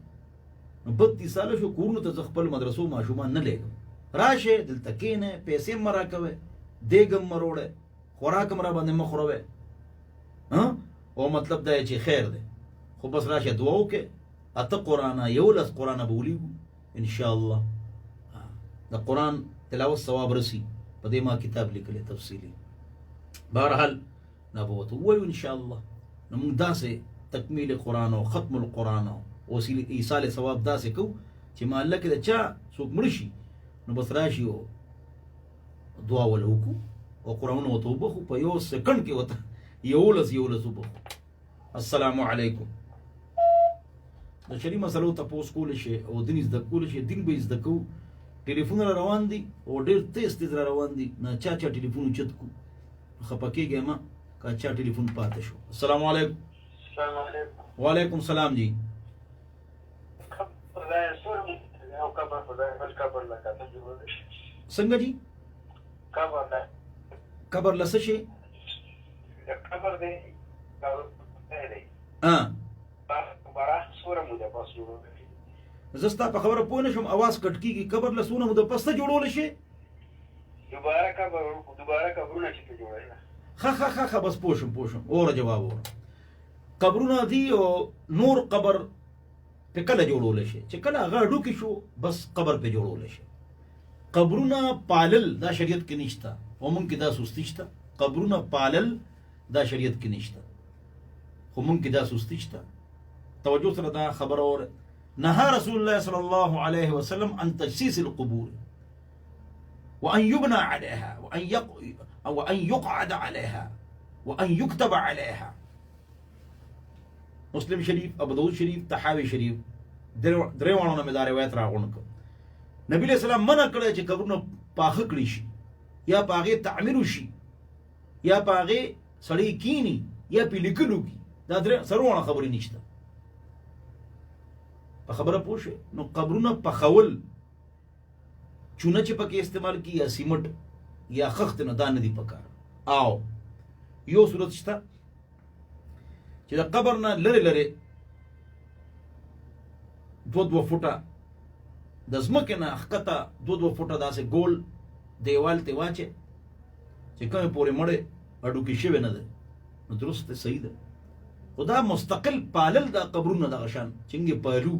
نو 32 ساله شو کورونو ته زه خپل مدرسو ماشومان نه لېږم. راشه دلته کښېنه، پیسې مه راکوئ، دیګ هم مه روړئ، خوراک هم را باندې مه خوروئ، او مطلب دا چې خیر دی. خو بس راشه دعا وکړئ. 8 قرآن 11 قرآن به ولیږو انشاءالله. د قرآن تلاوت ثواب رسی. په دې ما کتاب لیکلی تفصیلي. بهرحال دا به ورته ووایو انشاءالله. نو موږ داسې تکمیل قرآن او ختم القرآن او ایصال ثواب داسې کوو چې محله کې د چا څوک مړ شي نو بس راشي او دعا ول وکړو او قرآنونه ورته وبخو په 1 سکنډ کې ورته 11 وبخو. السلام علیکم. د شرعي مسلو تپوس کولی شي او دین زده کولی شي، دین به زده کوو. ټلیفونونه روان دي او ډېر تیز را روان دي، نه چا ټلیفون اوچت کړو، خفه کېږئ مه که چا ټلیفون پاتې شو. السلام علیکم. السلام علیکم. وعلیکم السلام جی. څنګه جی؟ قبر لسه شي قبر دی برا سوره مو ده پس جوړو زستا په خبره پوه نشم اواز کټ کیږي قبر لسونه مو د پسته جوړول شي دوباره قبرونه چې جوړوي خا بس پوه شم اوره جواب اوره قبرونه دي او نور قبر په کله جوړول شي چې کله هغه ډوکی شو بس قبر په جوړول شي قبرونه پالل دا شریعت کې نشته او مونږ کې دا سستی شته قبرونه پالل دا شریعت کې نشته خو مونږ کې دا سستی شته توجه سره دا خبر اور نهى رسول الله صلى الله عليه وسلم عن تجسيس القبور وأن يبنى عليها وأن يقعد عليها وأن يكتب عليها مسلم شریف ابو داود شریف تحاوی شریف دریوانو نه دا روایت راغونک نبی علیہ السلام منع کړی چې قبرونه پاخه کړی شي یا پاغه تعمیر شي یا پاغه سړی کینی یا پی لیکلو کی دا سرونه خبرې نشته په خبره پوښه نو قبرونه پخول چونه چې پکې استعمال کی یا سیمټ یا خخت نه دان دي پکار او یو صورت شته چې د قبر نه لره دو فوټه د زمکه نه حقته دو فوټه داسې ګول دیوال ته واچي چې کومه پورې مړې اډو کې شوی نه ده نو درسته صحیح ده خدا مستقل پالل دا قبرونه د غشان څنګه پالو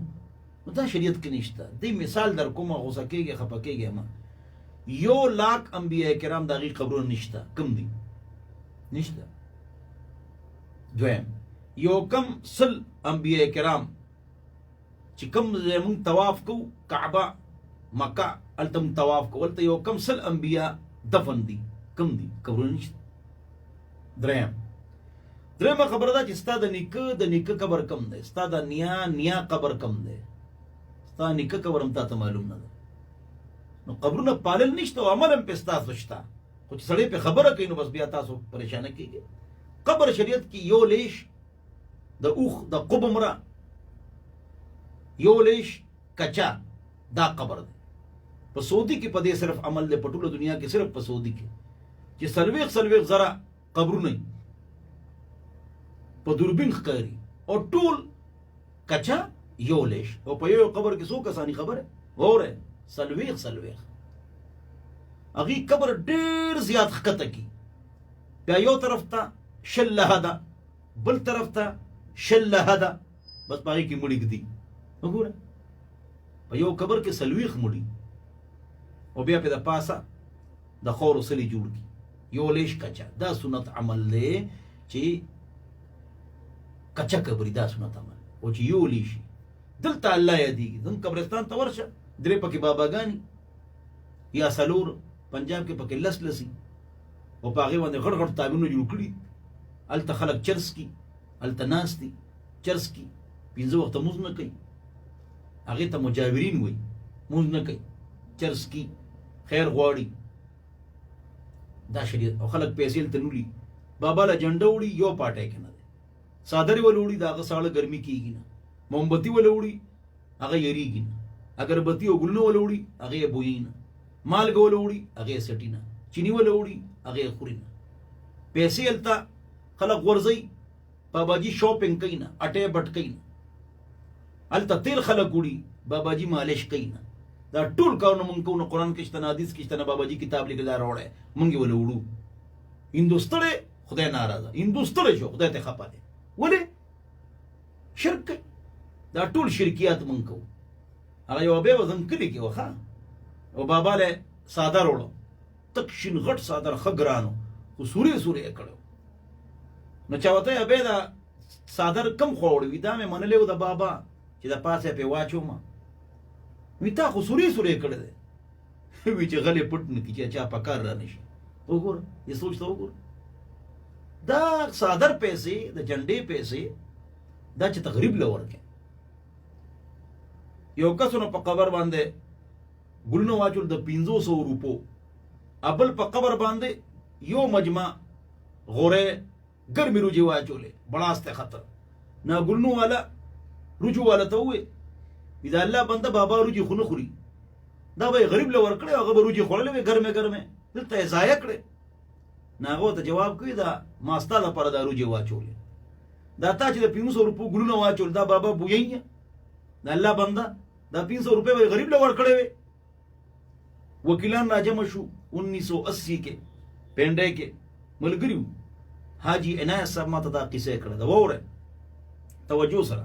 نو دا شریعت کې نشته دی مثال در کومه غوسه کېږي خپه کېږي ما 1,00,000 انبیاء کرام دغه قبرونه نشته کم دي نشته دویم یو کم سل انبیاء کرام چې کم زمون طواف کو کعبه مکه التم طواف کو ولته یو کم سل انبیاء دفن دي کم دي قبرونه نشته درېمه خبره ده چې ستا د نیکه قبر کم دی ستا د نیا قبر کم دی ستا نیکه قبر هم تاته معلوم نه ده نو قبرونه پالل نشته او عمل هم پې ستاسو شته خو چې سړی پې خبره کوي نو بس بیا تاسو پریشانه کېږي قبر شریعت کې یو لیش د اوخ د قب مره یو لیش کچا دا قبر دی په سعودي کې په دې صرف عمل دی په ټوله دنیا کې صرف په سعودي کې چې سلويخ زره قبرونه په دوربین ښکاري او ټول کچا یو لیش او په یو قبر کې څو کسانی خبره وره سلويخ هغه قبر ډیر زیات ښکته کی بیا یو طرف ته شل هدا بل طرف ته شل هدا بس باقي کې مړی کدي وګوره په یو قبر کې سلويخ مړی او بیا په د پاسه د خور سلی جوړ کی یو لیش کچا دا سنت عمل دی چې کچا قبر دا سنت عمل او چې یو لیش دلته الله یادیږي زم قبرستان ته ورشه درې پکې باباګانی یا سلور پنجاب کې پکې لسلسی او پاغه باندې غړ غړ تابونه جوړ کړي الته خلک چرس کی الته ناس دي چرس کی پنځه وخت موږ نه کوي هغه ته مجاورین وای موږ نه کوي چرس کی خیر غواړي دا شریعت او خلک پیسې ته نولي بابا له جنډه وړي یو پاټه کې نه ده صادری ولوړي دا غساله ګرمي کیږي نه مومبتی ولوړي هغه یریږي نه اگربتی او ګلونه ولوړي هغه بوین مالګ ولوړي هغه سټینا چینی ولوړي هغه خورینه پیسې التا خلک ورځي باباجی شاپینګ کینا اټه بټ کینا التا تیل خلک وړي باباجی مالش کینا دا ټول کارونه مونږ کوو قرآن کې شته حدیث کې شته باباجی کتاب لیکل راوړی مونږ ولوړو هندوستړې خدای ناراضه هندوستړې شو خدای ته خپه دی ولې شرک دا ټول شرکیات مونږ کوو هغه یو به وزن کلی کې وخا او بابا له صادر وړو تک شین غټ صادر خګرانو خو سوري کړو نو چاوته به دا صادر کم خوړوي دا مې منلې و د بابا چې د پاسه په واچو ما وی تا خو سوري کړه دې وی چې غلې پټ نه کی چې چا پکار را نشي وګور یې سوچ ته وګور دا صادر پیسې د جنډې پیسې دا چې تقریب لور کې یو کسونو په قبر باندې ګلنو واچول د 500 روپو ابل په قبر باندې یو مجمع غوره ګرمي روجي واچولې بلاسته خطر نا ګلنو والا رجو والا ته وې اذا الله بنده بابا روجي خونه خوري دا به غریب له ور کړی هغه به روجي خورلې ګرمه دلته ضایع کړې ناغو ته جواب کوي دا ما ستا لپاره دا روجې واچولې، دا تا چې د 500 روپو ګلونه واچول دا بابا بویي دا الله بنده دا 500 روپے به غریب له ورکړې وي. وکیلان راجمع شو 1980 کې پینډه کې ملګریو حاجی عنایت صاحب ماته دا قصه کړه دا وره توجه سره.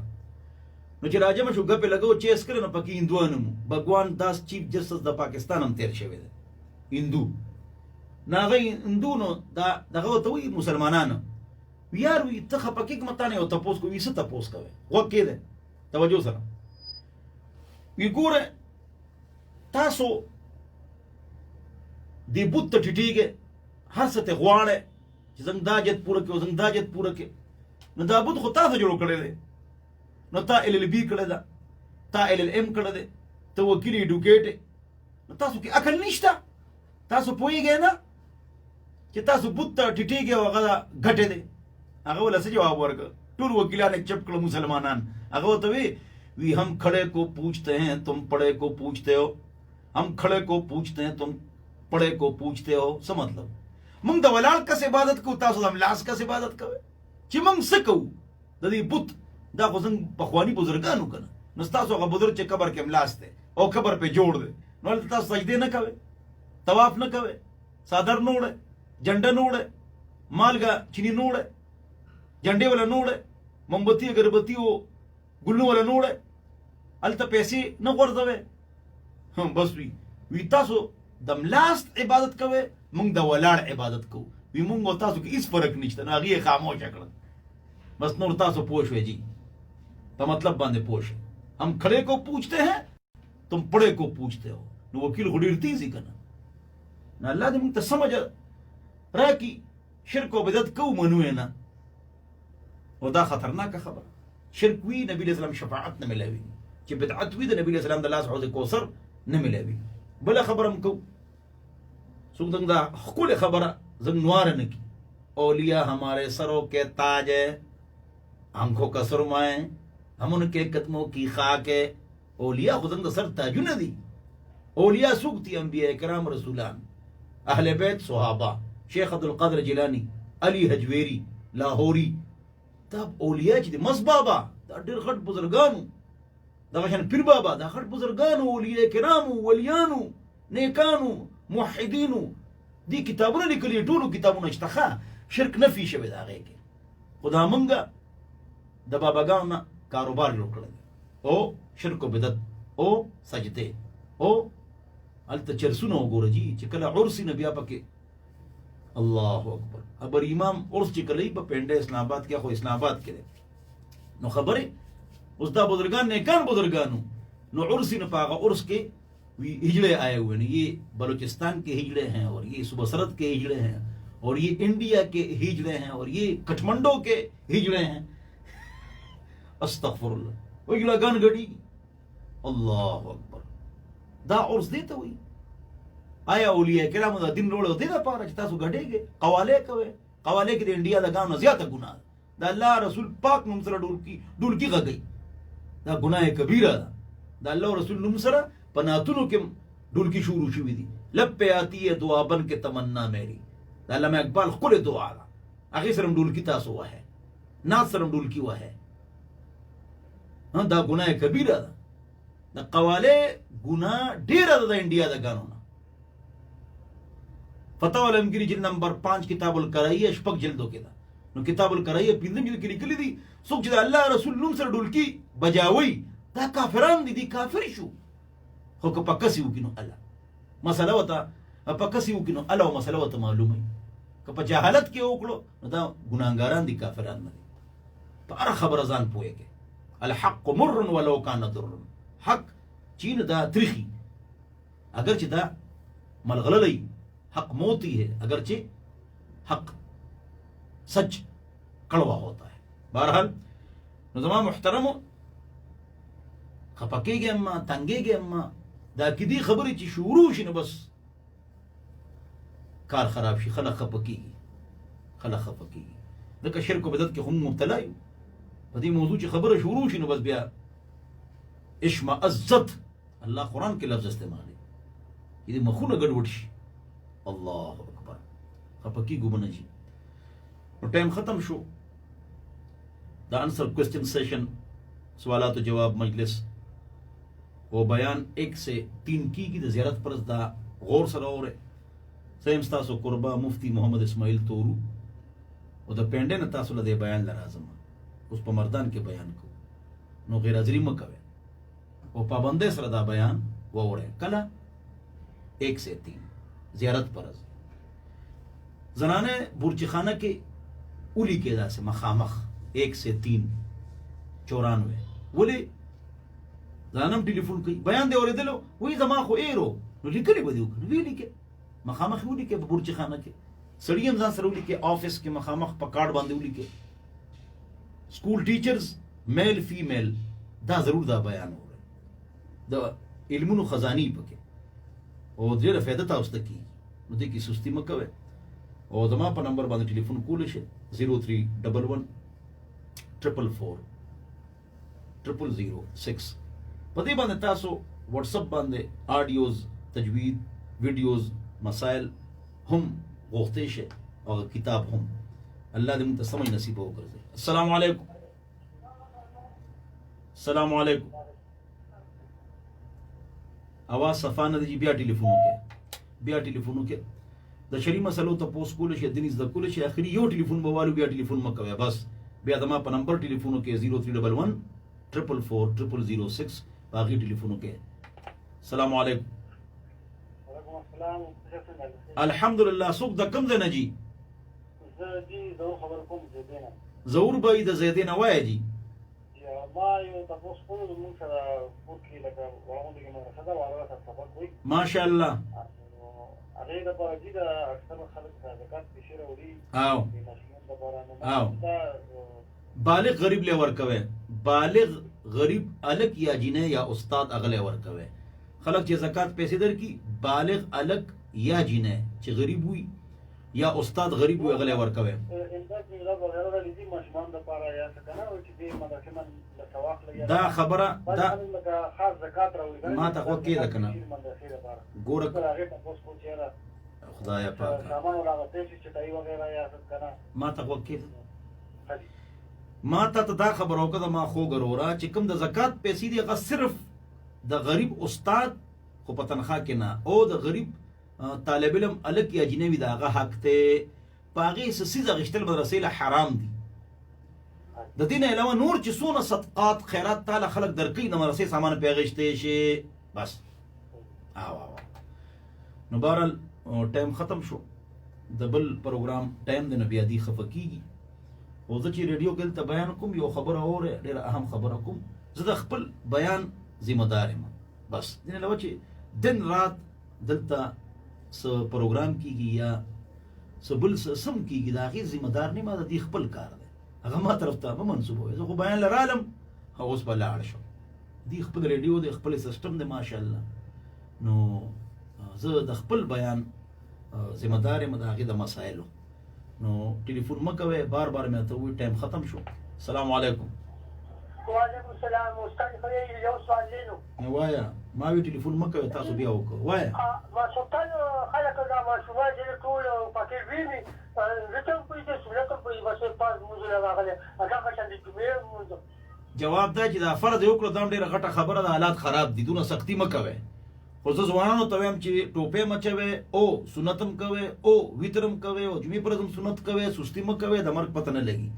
نو چې راجمع شو ګپې لګو چیس کړه نو پکې هندوانو بګوان داس چیف جسټس د پاکستان هم تیر شوی دی هندو ناغه هندو نو دا دغه ته وی مسلمانانو یار وی ته خپکیک متانه او تاسو کو وی څه تاسو کوي وکې ده توجه سره وی ګوره تاسو دی بوت ته ټیټیږي هر څه ته غواړي چې څنګه دا جت پوره کې او څنګه دا جت پوره کې نو دا بوت خو تاسو جوړ کړی دی نو تا LLB کړی ده تا LLM کړی دی ته وکیل ایډوکیټ نو تاسو کې عقل نشته تاسو پوهیږئ نه چې تاسو بوت ته ټیټیږي او هغه غټه دی هغه ولا څه جواب ورکړ ټول وکیلان چپ کړ مسلمانان هغه ته وی ہم کھڑے کو پوچھتے ہیں تم پڑے کو پوچھتے ہو ہم کھڑے کو پوچھتے ہیں تم پڑے کو پوچھتے ہو څه مطلب موږ د ولاړ کس عبادت کو تاسو د املاس کس عبادت کوئ چې موږ څه کوو د دې بت دا خو څنګه پخواني بزرګانو کنه نو تاسو هغه بزرګ چې قبر کې املاس دی او قبر په جوړ دی نو تاسو سجدې نه کوئ طواف نه کوئ صادر نه وړئ جنډه نه وړئ مالګه چینی نه وړئ جنډې ولا نه وړئ مومبتي اگربتي او ګلو ولا نه وړئ هلته پیسې نه غورځوئ بس وی تاسو د ملاست عبادت کوئ موږ د ولاړ عبادت کوو وی موږ او تاسو کې هیڅ فرق نشته نو هغې یې خاموشه کړه بس نور تاسو پوه شوئ جی په مطلب باندې پوه شئ ہم کھڑے کو پوچھتے ہیں تم پڑے کو پوچھتے ہو نو وکیل خو ډېر تیز یې که نه نو الله دې موږ ته سمجھ راکړي شرک او بدعت کوو منو یې نه او دا خطرناکه خبره شرک وي نبي علیه السلام شفاعت نه ملاوي چې بدعت وي د نبی علیه السلام د لاس حوض کوثر نه ملاوي بله خبره هم کوو څوک دنګ دا ښکلې خبره زنګ نواره نه کړي اولیاء ہمارے سروں کے تاج ہے آنکھوں کا سرما ہے ہم ان کے قدموں کی خاک ہے اولیاء خود ان سر تاجونه دي اولیاء سوق دي انبیاء کرام رسولان اہل بیت صحابہ شیخ عبدالقادر جیلانی علی حجویری لاہوری دا اولیاء چې دي مس بابا دا ډېر غټ بزرګانو دا شان پیر بابا دا غټ بزرګانو اولیاء کرامو ولیانو نیکانو موحدینو دی کتابونه لیکلي ټولو کتابونه شته شرک نفي شوی د هغې کې خو دا موږ د باباګانو نه کاروبار جوړ کړی او شرک و بدعت او سجدې او هلته چرسونه وګوره جي چې کله عرس نه بیا پکې الله اکبر ابر امام عرس چې کله په پینډه اسلام آباد کې خو اسلام آباد کې نو خبره اوس دا بزرگان نیکان بزرگانو نو عرس نه پاغه عرس کې ہجڑے آئے ہوئے ہیں یہ بلوچستان کے ہجڑے ہیں اور یہ صوبہ سرحد کے ہجڑے ہیں اور یہ انڈیا کے ہجڑے ہیں اور یہ کٹھمنڈو کے ہجڑے ہیں استغفر اللہ وہ ہجڑا گان گڑی اللہ اکبر دا عرس دیتا ہوئی آیا اولیاء کرام دا دن روڑے دیتا پارا چتا سو گھڑے گے قوالے کوئے قوالے کے دے انڈیا دا گانا زیادہ گناہ دا اللہ رسول پاک نمسرہ ڈول کی گئی دا گناہ کبیرہ دا اللہ رسول نمسرہ پناتونو کې ډولکی شروع شوی دي لب پہ آتی ہے دعا بن کے تمنا میری دا علامہ اقبال خپل دعا ده هغې سره هم ډولکي تاسو وهئ نعت سره هم ډولکي وهئ دا ګناه کبیره ده د قوالې ګناه ډېره ده د انډیا د ګانو نه فتاوی علمگیری جلد نمبر 5 کتاب الکرائیه شپږ جلدو کې ده نو کتاب الکرائیه پنځم جلد کې لیکلي دي څوک چې د الله رسول نوم سره ډولکي بجاوي دا کافران دي کافر شو خو که په کسي وکړي نو الله مسله ورته په کسي وکړي نو الله مسله ورته معلومه وي که په جهالت کې وکړو نو دا ګناهګاران دي کافران نه دي په هره خبره ځان پوهېږي الحق مر ولو کان ضر حق چین دا تریخي اگر چې دا ملغللی حق موتی ہے اگرچہ حق سچ کڑوا ہوتا ہے بہرحال نظام محترم خپکے گے اما تنگے گے اما دا کدی خبری چی شروع شي نو بس کار خراب شي خلق خپکیږي دغه شرک او بدعت کې هم مبتلا یو په دې موضوع چې خبره شروع شي نو بس بیا اشمئزت الله قرآن کې لفظ استعمالي دې مخونه ګډوډ شي الله اکبر خپکی ګوبنه جی نو ټایم ختم شو دا آنسر کوشچن سیشن سوالات و جواب مجلس وہ بیان 1 سے 3 کی دا زیارت پرس دا غور سره اور سیم تاسو قربا مفتی محمد اسماعیل تورو او دا پینڈے نه تاسو له بیان لرازم اوس په مردان کې بیان کو نو غیر حاضری مکوي او پابندې سره دا بیان ووره کله 1 سے 3 زیارت پرز زنانه برچخانه کې اولی کې دا سه مخامخ 1 سے 3 94 ولی زنانم ټلیفون کوي بیان دی اوریدلو وې زما خو ایرو نو لیکلی بدیو ویلی کې مخامخ ولی کې برچخانه کې سړیم ځان سره ولی کې افیس کې مخامخ په کارت باندې ولی کې سکول ټیچرز میل فیمیل دا ضرور دا بیان وره دا علمونو خزانی پکې او ډیره فائدہ تاسو ته کی نو دې کې سستی مکوي او زما په نمبر باندې ټلیفون کول شي 0311 444 0006 په دې باندې تاسو واتس اپ باندې آډیوز تجوید ویډیوز مسائل هم غوښتئ شي او کتاب هم الله دې موږ ته سمج نصیب وکړي السلام علیکم السلام علیکم आवाज صفانه دی بیا ټلیفون کې د شری مسلو ته پوس کول شي دنيز د کول شي اخري یو ټلیفون بوالو بیا ټلیفون مکوي بس بیا دما په نمبر ټلیفونو کې 0311 444 0006 باقي ټلیفونو کې السلام علیکم وعلیکم السلام الحمدلله سوق د کم ځای نه جی زه زه خبر کوم زیدینه زور به د زیدینه وای جی ما یو تاسو په موږ سره پورکی لکه وړاندې کې مې راځه واره تاسو سبق وي ماشاء الله هغه د پاره د اکثر خلک زکات بشیر وړي او بالغ غریب له ورکوي بالغ غریب الک یا جنې یا استاد اغله ورکوي خلک چې زکات پیسې در کی بالغ الک یا جنې چې غریب وي یا استاد غریب وي اغله ورکوي دا خبره دا خاص زکات راوړي ما ته وکي ده کنه ګور خدایا پاک سامان ولا پیسې چټای وغیرہ یا څه کنه ما ته وکي ما ته دا خبر وکړه ما خو ګرورا چې کوم د زکات پیسې دی هغه صرف د غریب استاد خو په تنخواه کې نه او د غریب طالب علم الک یا جنوي دا هغه حق ته پاغي سسیزه غشتل مدرسې له حرام دي د دین علاوه نور چې سونه صدقات خیرات تعالی خلق درکې د مدرسې سامان پیغشته شي بس نو بهرحال ټایم ختم شو د بل پروګرام ټایم د نبی ادي خفقيږي او زه چې ریډیو کې ته بیان کوم یو خبره اوره ډیره اهم خبره کوم زه د خپل بیان ذمہ دار یم بس دین علاوه چې دن رات دلته س پروګرام کیږي یا سبل سم کیږي دا غي ذمہ دار نه ما د خپل کار دی هغه ما طرف ته به منسوب وي زه خو بیان لرالم اوس په لاړ شو دی خپل ریډیو د خپل سیستم دی ماشاءالله نو زه د خپل بیان ذمہ دار یم د هغه د مسایلو نو ټلیفون مکوي بار مې ته وی ټایم ختم شو السلام علیکم وعلیکم السلام استاد خو یو سوال لینو وایا ما وی ټلیفون مکوي تاسو بیا وکړه وایا ما سلطان خلک دا ما شوما چې ټول پکې ویني زه په دې سورته په واسه پاس موږ راغله هغه څنګه چې موږ جواب دا چې دا فرض یو کړو دا ډیره غټه خبره ده حالات خراب دي دونه سختی مکوي خو زه ځوانانو ته وایم چې ټوپه مچوي او سنتم کوي او ویترم کوي او جمعې پرځم سنت کوي سستی مکوي د مرګ پته نه لګي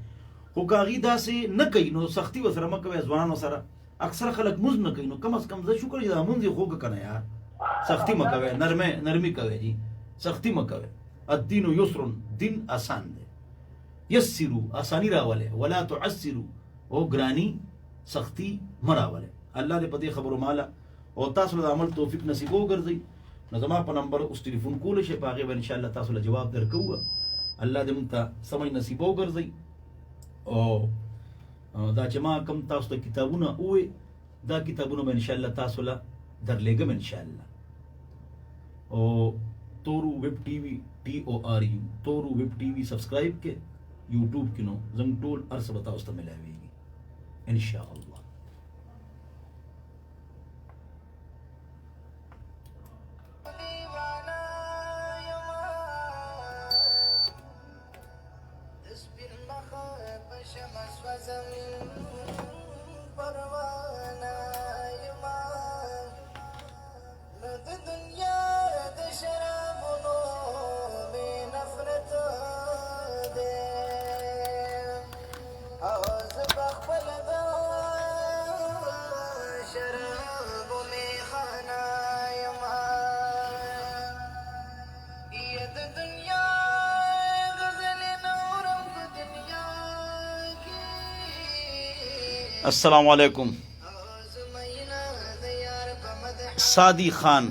خو کاغی داسې نه کوي نو سختی وسره مکوي ځوانانو سره اکثر خلک موز نه کوي نو کم از کم زه شکر چې دا مونږ خوګ کنه یار سختی مکوي نرمي کوي جی سختی مکوي الدین یسر دین آسان دی یسرو آسانی راوله ولا تعسرو او ګرانی سختی مراوله الله دې په دې خبرو مالا او تاسو له عمل توفیق نصیب وګرځي نو زما په نمبر اوس ټلیفون کول شي پاغه به ان شاء الله تاسو له جواب درکو الله دې مونږ ته سمج نصیب وګرځي او دا چې ما کوم تاسو ته کتابونه وې دا کتابونه به ان شاء الله تاسو له درلېګم ان شاء الله او تورو ویب ټي وي TORU تورو ویب ټي وي سبسکرایب کې یوټیوب کې نو زم ټول ارسه به تاسو ته ملاويږي ان شاء الله अस्सलाम वालेकुम। सादी खान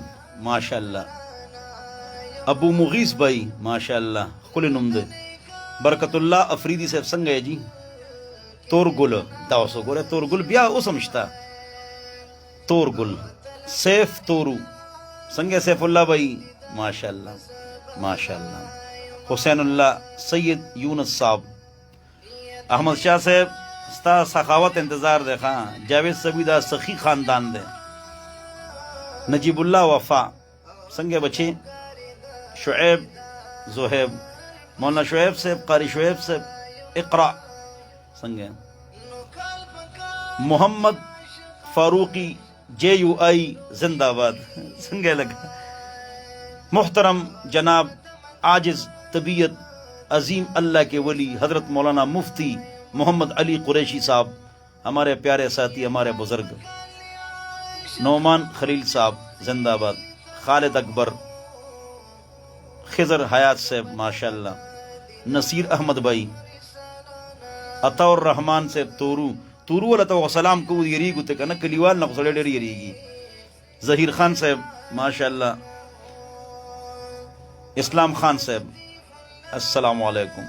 माशाअल्लाह। अबू मुगीस भाई माशाअल्लाह खुले नुमदे। बरकतुल्लाह अफरीदी साहब संग है जी। तोरगुल दावसो गोरे तोरगुल ब्याह वो समझता तोरगुल सैफ तोरू संगे सैफुल्लाह भाई माशाअल्लाह माशाअल्लाह। हुसैनुल्लाह सैयद यूनुस साहब अहमद शाह साहब स्ता सखावत इंतज़ार दे खां जावेद सबीदा सखी ख़ानदान दे नजीबुल्लाह वफ़ा संगे बच्चे शुएब ज़ुहैब मौलाना शुएब साहब कारी शुएब साहब इक़रा संगे मोहम्मद फारूकी JUI जिंदाबाद संगे लगा। मुहतरम जनाब आजिज़ तबीयत अजीम अल्लाह के वली हज़रत मौलाना मुफ्ती मोहम्मद अली कुरैशी साहब हमारे प्यारे साथी हमारे बुज़ुर्ग नौमान खलील साहब जिंदाबाद। खालिद अकबर खिज़र हयात साहब माशाअल्लाह। नसीर अहमद भाई अतौर रहमान से तोरू तोरू वाला तो सलाम को यरीगु ते कना कलीवाल ना सड़े डेरी यरीगी। ज़हीर खान साहब माशाअल्लाह। इस्लाम खान साहब अस्सलाम वालेकुम।